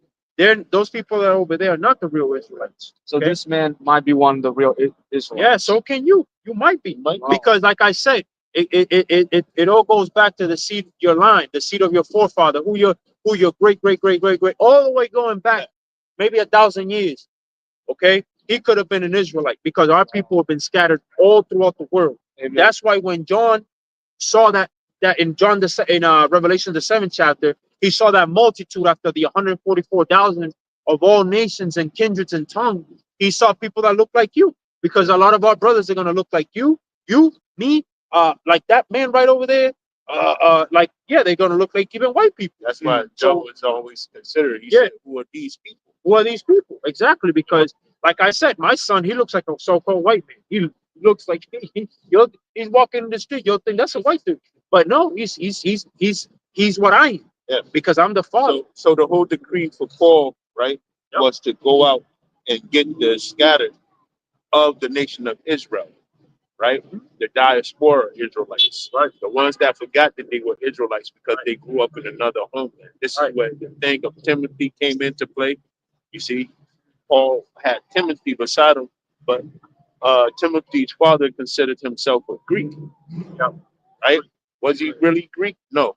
A: Those people that are over there are not the real Israelites.
E: So
A: Okay?
E: this man might be one of the real Israelites.
A: Yeah, so can you. You might be. Because like I said, it all goes back to the seed, your line, the seed of your forefather, who your great, all the way going back maybe 1,000 years. Okay? He could have been an Israelite, because our people have been scattered all throughout the world.
E: Amen.
A: That's why when John saw that in Revelation the 7th chapter, he saw that multitude after the 144,000 of all nations and kindreds and tongues. He saw people that look like you, because a lot of our brothers are gonna look like you, me, like that man right over there. like yeah, they're gonna look like even white people.
B: That's why
A: So
B: Joe is always considered. He
A: yeah.
B: said, "Who are these people?"
A: Who are these people? Exactly, because like I said, my son, he looks like a so-called white man. He looks like he's walking in the street. You'll think that's a white dude, but no, he's what I am.
B: Yeah.
A: Because I'm the father.
B: So the whole decree for Paul, right,
A: Yep.
B: was to go out and get the scattered of the nation of Israel, right? The diaspora Israelites, right? The ones that forgot that they were Israelites because they grew up in another homeland. This is where the thing of Timothy came into play. You see, Paul had Timothy beside him, but Timothy's father considered himself a Greek, right? Was he really Greek? No,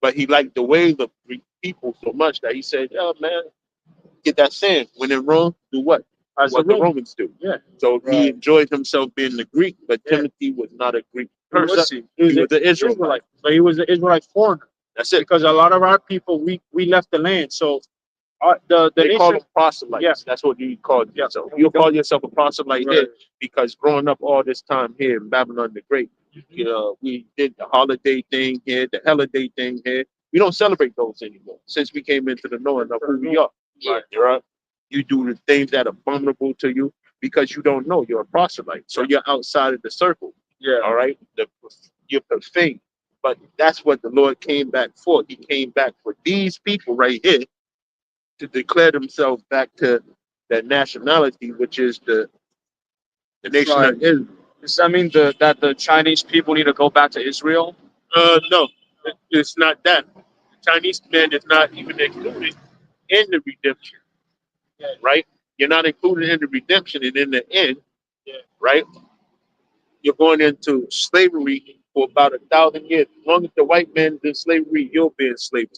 B: but he liked the ways of Greek people so much that he said, "Oh man, get that saying. When in Rome, do what? What the Romans do."
A: Yeah.
B: So he enjoyed himself being the Greek, but Timothy was not a Greek person. He was an Israelite.
A: So he was an Israelite foreigner.
B: That's it.
A: Because a lot of our people, we left the land. So the
B: They call
A: nation,
B: them proselytes.
A: Yeah.
B: That's what you call
A: Yeah.
B: yourself. You call yourself a proselyte
A: Right.
B: here because growing up all this time here in Babylon the Great, you know, we did the holiday thing here, the holiday thing here. We don't celebrate those anymore since we came into the knowing of who we are.
C: Yeah.
B: Right? You do the things that are abominable to you because you don't know you're a proselyte. So you're outside of the circle.
A: Yeah.
B: All right. You're profane. But that's what the Lord came back for. He came back for these people right here to declare themselves back to that nationality, which is the nation
E: Right.
B: of Israel.
E: Does that mean that the Chinese people need to go back to Israel?
B: No, it's not that. The Chinese man is not even included in the redemption, right? You're not included in the redemption, and in the end, right? You're going into slavery for about 1,000 years. As long as the white man is in slavery, you'll be in slavery.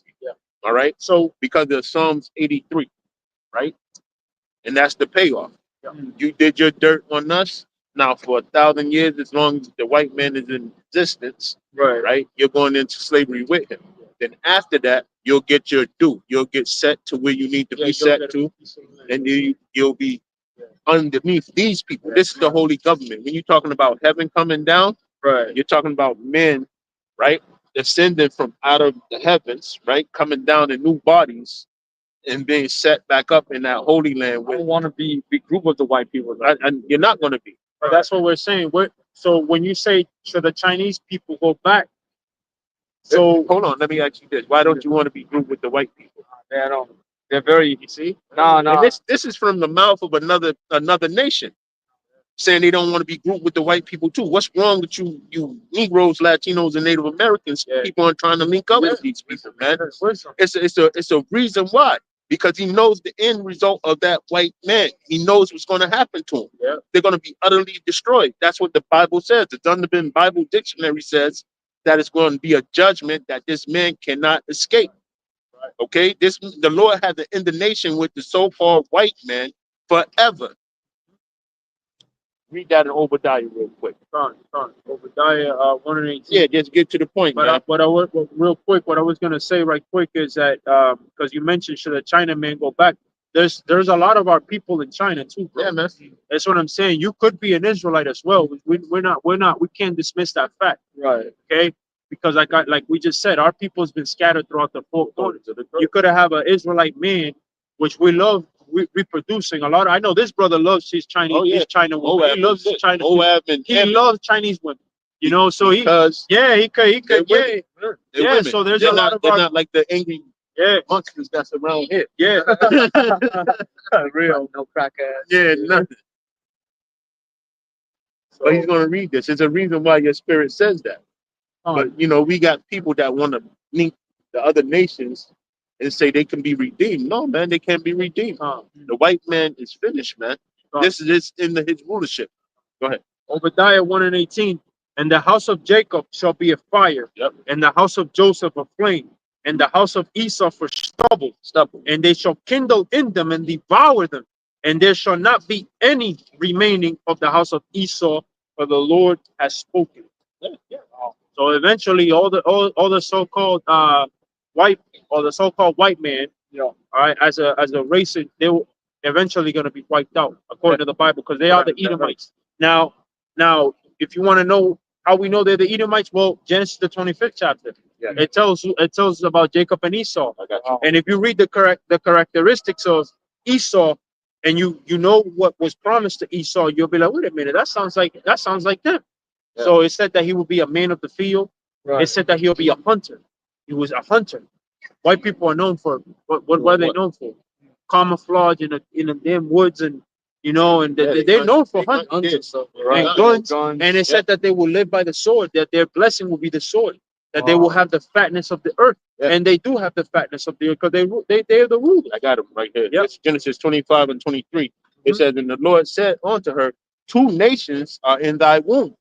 B: All right. So because of Psalms 83, right? And that's the payoff. You did your dirt on us. Now, for 1,000 years, as long as the white man is in existence, right, you're going into slavery with him. Then after that, you'll get your due. You'll get set to where you need to be set to, and you'll be underneath these people. This is the holy government. When you're talking about heaven coming down, you're talking about men, right, descending from out of the heavens, right, coming down in new bodies and being set back up in that holy land.
E: I
B: With,
E: don't want to be group with the white people.
B: and you're not going to be.
A: But that's what we're saying. So when you say should the Chinese people go back?
B: So hold on, let me ask you this: why don't you want to be grouped with the white people?
E: They don't. They're very.
B: You see,
E: No.
B: and this is from the mouth of another nation saying they don't want to be grouped with the white people too. What's wrong with you Negroes, Latinos, and Native Americans? People aren't trying to link up with these people, man. It's a reason why. Because he knows the end result of that white man. He knows what's going to happen to him.
A: Yeah.
B: They're going to be utterly destroyed. That's what the Bible says. The Dunderman Bible Dictionary says that it's going to be a judgment that this man cannot escape. Okay, the Lord had to end the nation with the so-called white man forever. Read that in Obadiah real quick.
A: Obadiah 1:18.
B: Yeah, just get to the point, man.
A: Real quick, what I was gonna say right quick is that because you mentioned should a Chinaman go back? There's a lot of our people in China too, bro.
B: Yeah, man.
A: That's what I'm saying. You could be an Israelite as well. We're not. We can't dismiss that fact.
E: Right.
A: Okay. Because like we just said, our people's been scattered throughout the four corners. You could have an Israelite man, which we love reproducing a lot. I know this brother loves his Chinese, his China women. He loves his China. He loves Chinese women. You know, so he could, yeah. So there's a lot of
B: they're not like the angry monsters that's around here.
A: Yeah.
E: Real, no crack ass.
B: Yeah, nothing. But he's going to read this. There's a reason why your spirit says that. But you know, we got people that want to link the other nations and say they can be redeemed. No, man, they can't be redeemed. The white man is finished, man. This is in his rulership. Go ahead.
A: Obadiah 1:18. And the house of Jacob shall be a fire, and the house of Joseph a flame, and the house of Esau for stubble. And they shall kindle in them and devour them, and there shall not be any remaining of the house of Esau, for the Lord has spoken. So eventually, all the so-called white or the so-called white man, all right, as a race, they will eventually going to be wiped out according to the Bible because they are the Edomites. Now, if you want to know How we know they're the Edomites? Well, Genesis the 25th chapter.
B: Yeah.
A: It tells us about Jacob and Esau.
B: I got you.
A: And if you read the characteristics of Esau, and you know what was promised to Esau, you'll be like, wait a minute, that sounds like them.
B: Yeah.
A: So it said that he would be a man of the field.
E: Right.
A: It said that he'll be a hunter. He was a hunter. White people are known for what were they known for? Camouflage in the damn woods, and and
B: Yeah,
A: they're known for
B: they
A: hunting
B: hunt,
C: and stuff.
A: and guns. And it said that they will live by the sword, that their blessing will be the sword, that they will have the fatness of the earth.
B: Yeah.
A: And they do have the fatness of the earth because they are the rulers.
B: I got them right here.
A: Yep.
B: It's Genesis 25 and 23. It says, and the Lord said unto her, two nations are in thy womb,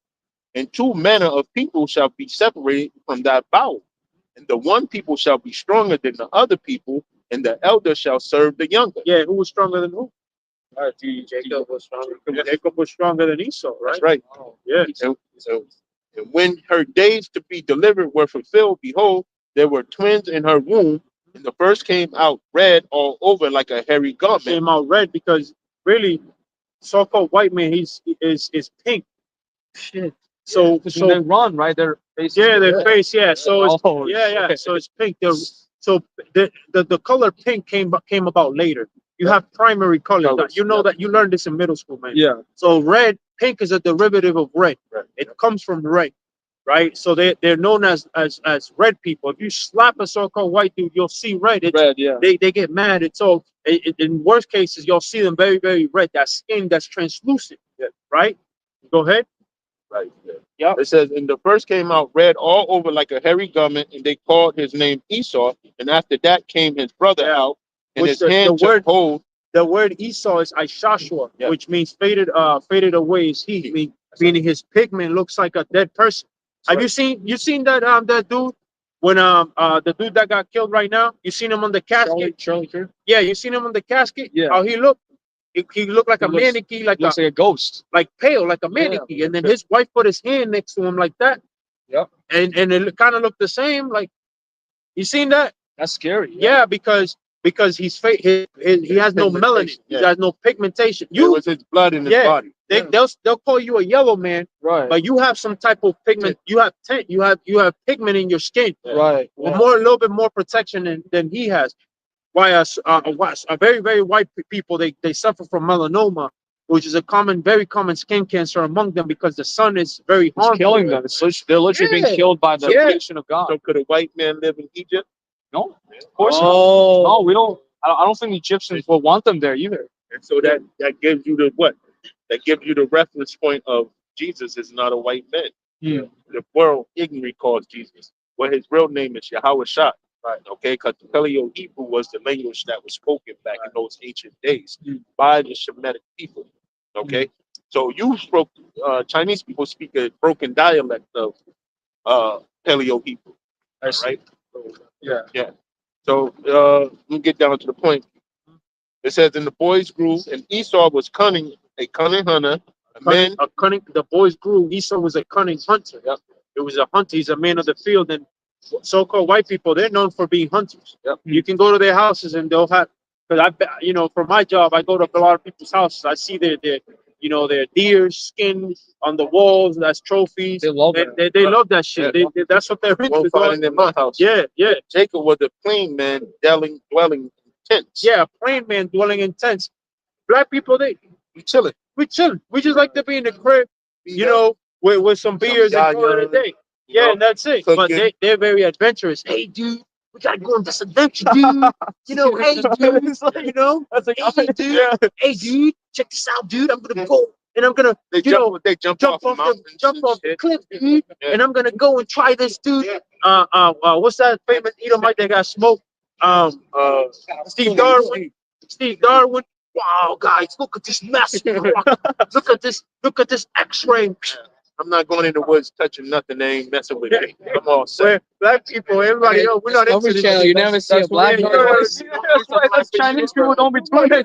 B: and two manner of people shall be separated from thy bowel. And the one people shall be stronger than the other people, and the elder shall serve the younger.
A: Yeah, who was stronger than who?
C: Jacob was stronger.
A: Jacob was stronger than Esau, right?
B: That's right.
A: Yeah.
B: And when her days to be delivered were fulfilled, behold, there were twins in her womb, and the first came out red all over like a hairy garment.
A: Came out red because really, so-called white man, is pink.
E: Shit.
A: So
E: So they run, right? Their face.
A: yeah, their face, yeah. So it's
E: Oh,
A: yeah.
E: shit.
A: So it's pink. So the color pink came about later. You have primary colors.
B: Colors,
A: You know that you learned this in middle school, man.
E: Yeah.
A: So pink is a derivative of red. It comes from red, right? So they're known as red people. If you slap a so-called white dude, you'll see red. It's,
E: Red, yeah.
A: They get mad. It's so in worst cases, you'll see them very, very red. That skin that's translucent.
B: Yeah.
A: Right? Go ahead.
B: Right. Yeah.
A: Yep.
B: It says, and the first came out red all over like a hairy garment, and they called his name Esau. And after that came his brother out, and
A: Which
B: his
A: the
B: hand took
A: word-
B: hold.
A: The word Esau is Ishashua,
B: Yeah.
A: which means faded away is heat, meaning his pigment looks like a dead person. Have you seen that dude when the dude that got killed right now? You seen him on the casket?
E: Charlie Kirk.
A: Yeah, you seen him on the casket?
E: Yeah.
A: How he looked? He looked like
E: He
A: a
E: looks-
A: mannequin, like
E: Looks like a ghost.
A: like pale, like a mannequin. And then his wife put his hand next to him like that.
E: Yep.
A: And it kind of looked the same. Like, you seen that?
E: That's scary.
A: Yeah, because he's he has no melanin. He has no pigmentation.
B: It was his blood in his body.
A: They'll call you a yellow man,
E: Right.
A: but you have some type of pigment. You have tint. You have pigment in your skin.
E: Right.
A: With a little bit more protection than he has. Why a very, very white people they suffer from melanoma, which is a very common skin cancer among them because the sun is very
E: It's
A: harmful.
E: killing them. They're literally being killed by the creation of God.
B: So could a white man live in Egypt?
E: No, of course not.
A: Oh,
E: No, we don't. I don't think the Egyptians will want them there either.
B: And so that gives you the what? That gives you the reference point of Jesus is not a white man.
E: Hmm.
B: The world ignorantly calls Jesus. Well, his real name is Yahweh Shah. Right. Okay, because the Paleo-Hebrew was the language that was spoken back in those ancient days by the Shemitic people. Okay, so you spoke. Chinese people speak a broken dialect of Paleo-Hebrew. Right.
E: Yeah.
B: So we get down to the point. It says, and the boys grew, and Esau was a cunning hunter.
A: The boys grew. Esau was a cunning hunter. Yep. It was a hunter. He's a man of the field. And so-called white people, they're known for being hunters.
B: Yep.
A: You can go to their houses and they'll have, because for my job, I go to a lot of people's houses. I see their deer skin on the walls. That's trophies.
E: They love it.
A: They love that shit.
B: Yeah.
A: That's what they're into.
B: Won't find it in my house.
A: Yeah.
B: Jacob was a plain man dwelling in tents.
A: Yeah, a plain man dwelling in tents. Black people,
B: We chilling.
A: we chilling. We just like to be in the crib, with some beers and call it a day. Yeah, and that's it. But they're very adventurous. Hey, dude, we gotta go on this adventure, dude. Hey, dude. Hey, dude. Hey, dude, check this out, dude. I'm gonna go and I'm gonna,
B: They jump off
A: the cliff, dude. Yeah. And I'm gonna go and try this, dude. What's that famous Edomite that got smoked? Steve Darwin. Steve Darwin. Wow, guys, look at this mess. Look at this X-ray.
B: I'm not going in the woods touching nothing. They ain't messing with it. I'm all set.
A: Black people, everybody, we're not into this.
C: Channel, you never see a black guy.
E: That's Chinese people don't be doing it.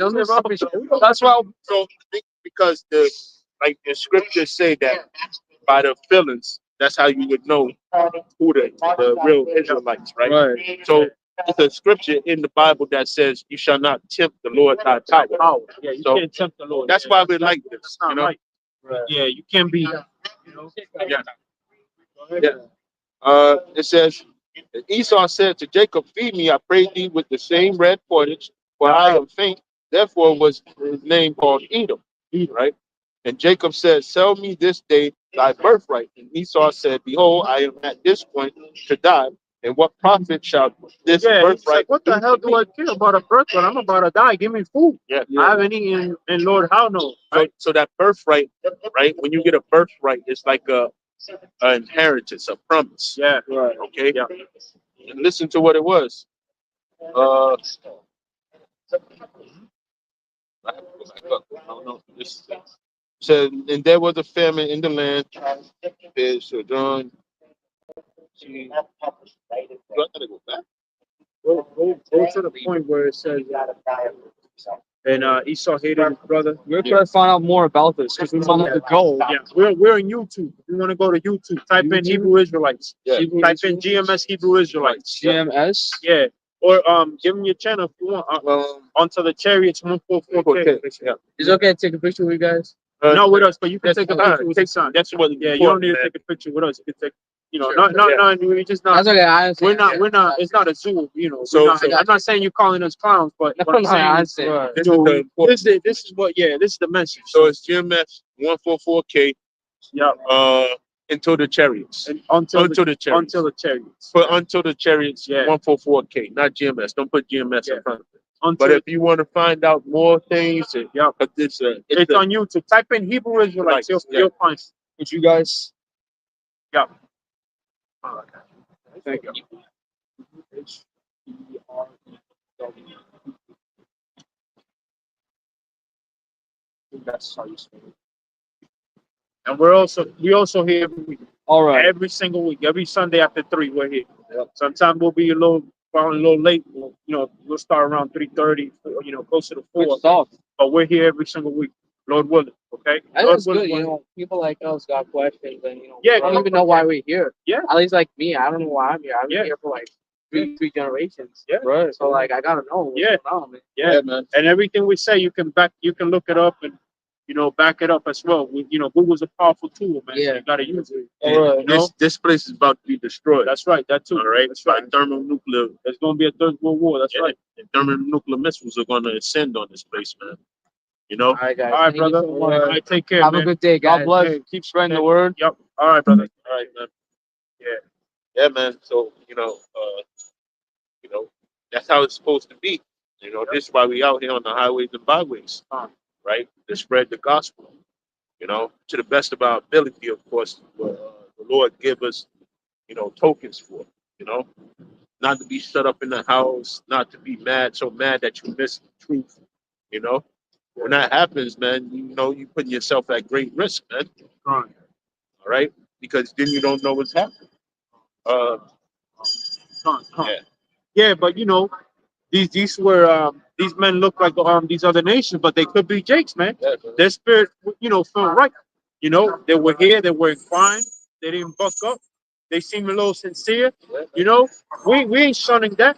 E: That's why.
B: So because the scriptures say that by the feelings, that's how you would know who the real Israelites, right?
E: Right.
B: So it's a scripture in the Bible that says you shall not tempt the Lord thy power.
A: Yeah, you
B: So
A: can't tempt the Lord.
B: that's why we like this.
A: That's not right. Yeah, you can't be.
B: Yeah. Yeah. It says, Esau said to Jacob, "Feed me, I pray thee, with the same red portage, for I am faint." Therefore was his name called Edom. Right? And Jacob said, "Sell me this day thy birthright." And Esau said, "Behold, I am at this point to die. And what profit shall this
A: Yeah, he's like,
B: birthright
A: what the
B: do
A: hell
B: to
A: do
B: me?"
A: I care about a birthright? I'm about to die. Give me food.
B: Yeah.
A: I haven't eaten, and Lord, how no?
B: So that birthright, right? When you get a birthright, it's like an inheritance, a promise.
A: Yeah,
E: Right.
B: Okay.
A: yeah.
B: And listen to what it was. I have to go back up. I don't know. This said, and there was a famine in the land. So John, do I gotta go back?
A: Go to the point where it says, and Esau hated his brother.
E: We're trying to find out more about this because we wanted to go.
A: Yeah, we're on YouTube. If you want to go to YouTube, type in
E: YouTube?
A: Hebrew Israelites.
B: Yeah.
A: Type in GMS Hebrew Israelites.
E: GMS.
A: Yeah. Or give them your channel if you want. Onto the Chariots 144K.
B: Yeah.
C: It's okay to take a picture with you guys.
A: Not with us, but you can
B: That's
A: take a
B: fine.
A: picture with your son.
B: That's what.
A: Yeah, you don't need to take a picture with us. You can take,
C: Sure.
A: not. We just not.
C: That's okay. I understand.
A: We're not. It's not a zoo,
B: So-
A: we're not, I'm not saying you're calling us clowns, but what I'm
C: No,
A: saying
C: I
A: is,
C: understand.
B: This is the important.
A: this is what. Yeah, this is the message.
B: So it's GMS 144K.
A: Yeah.
B: Until the chariots.
A: And until
B: Until the chariots.
A: the chariots.
B: Put until the chariots.
A: Yeah.
B: 144K, not GMS. Don't put GMS
A: Yeah.
B: in front of it.
A: Until
B: But if you want to find out more things,
A: Yeah.
B: it's
A: it's on YouTube. Type in Hebrew Israelites. You'll find it.
E: Would you guys?
A: Yeah.
E: Thank you. That's how you spell it.
A: And we also here every week.
E: All right.
A: Every single week, every Sunday after 3, we're here. Sometimes we'll be probably a little late. We'll start around 3:30. Closer to 4.
E: Good stuff.
A: But we're here every single week, Lord willing. Okay.
C: And
A: Lord
C: that's good.
A: willing.
C: People like us got questions, and
A: Yeah,
C: I don't even know why we're here.
A: Yeah.
C: At least like me, I don't know why I'm here. I've been
A: Yeah.
C: here for like three generations.
A: Yeah.
E: Right.
C: So like I gotta know what's
A: Yeah.
C: going on, man.
A: Yeah.
B: man.
A: And everything we say, you can look it up and back it up as well. Google's a powerful tool, man. So
C: Yeah.
A: you gotta use it.
E: All right.
B: This place is about to be destroyed.
A: That's right. That too.
B: All right.
A: That's right.
B: By thermonuclear.
A: There's gonna be a third world war. That's right.
B: And thermonuclear missiles are going to ascend on this place, man.
C: All right, guys.
A: All right,
C: Thank you
A: brother.
C: so
A: All
C: much.
A: right, take care,
C: Have
A: man.
C: a good day, guys.
E: God bless.
A: Hey.
E: Keep spreading the word.
A: Yep. All right, brother.
B: All right, man.
A: Yeah.
B: Yeah, man. So that's how it's supposed to be. This is why we out here on the highways and byways, right? To spread the gospel. To the best of our ability, of course. What the Lord give us, tokens for. Not to be shut up in the house, not to be so mad that you miss the truth. When that happens, man, you putting yourself at great risk, man.
A: Right.
B: All right, because then you don't know what's happening.
A: Yeah, but these men look like these other nations, but they could be Jakes, man.
B: Yeah,
A: Their spirit, felt right. They were here, they were inclined, they didn't buck up. They seem a little sincere. We ain't shunning that.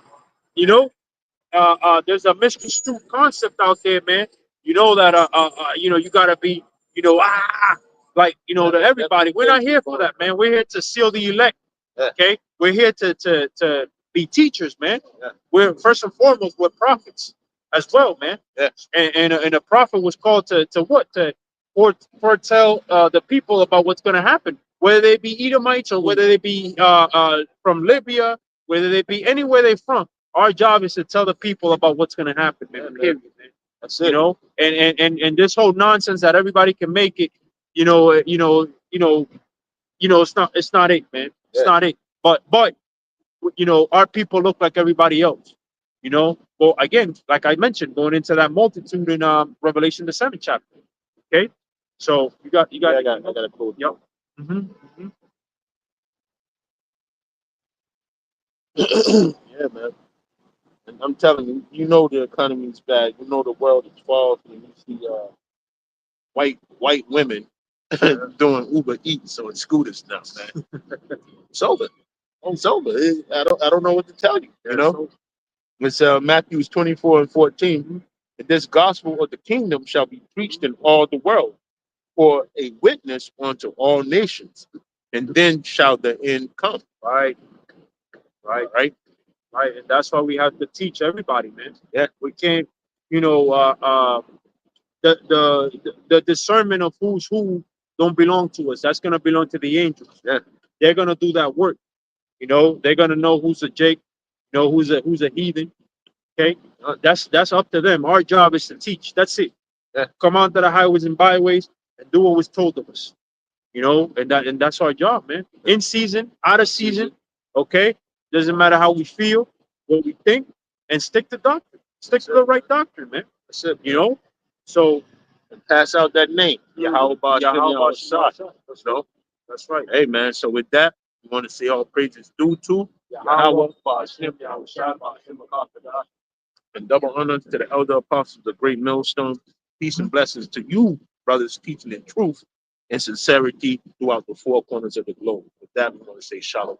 A: There's a misconstrued concept out there, man. You gotta be, to everybody. We're not here for that, man. We're here to seal the elect. Okay, we're here to be teachers, man. We're first and foremost we're prophets as well, man. And a prophet was called to what to foretell the people about what's going to happen, whether they be Edomites or whether they be from Libya, whether they be anywhere they're from. Our job is to tell the people about what's going to happen, man. Period, man.
B: That's it.
A: And this whole nonsense that everybody can make it, it's not it, man. It's not it. But our people look like everybody else. Well, again, like I mentioned, going into that multitude in Revelation the 7th chapter. Okay, so you got.
B: Yeah, I got a code.
A: Yep. Mm-hmm.
B: Yeah, man. And I'm telling you, the economy's bad. The world is falling. And you see white women doing Uber Eats on scooters now, man. It's over. It's over. I don't know what to tell you. It's Matthew 24:14. And this gospel of the kingdom shall be preached in all the world for a witness unto all nations. and then shall the end come.
A: Right, right,
B: Right?
A: right. And that's why we have to teach everybody, man.
B: Yeah.
A: We can't, you know, the discernment of who's who don't belong to us. That's gonna belong to the angels.
B: Yeah.
A: They're gonna do that work. You know, they're gonna know who's a Jake, you know, who's a heathen. Okay, that's up to them. Our job is to teach. That's it.
B: Yeah.
A: Come on to the highways and byways and do what was told of us. You know, and that's our job, man. In season, out of season. Okay, doesn't matter how we feel, what we think, and stick to doctrine. Stick to the right doctrine, man.
B: That's it.
A: You know, so
B: Pass out that name. Yahweh Ba'ashem
A: Yahweh
B: Yahweh
A: Shah.
B: Shah. So,
A: That's right.
B: hey man, so with that, we want to say all praises due to Yahweh Ba'ashem Yahweh Shah, and double honor to the elder apostles of Great Millstone. Peace and blessings to you, brothers, teaching in truth and sincerity throughout the four corners of the globe. With that, we want to say shalom.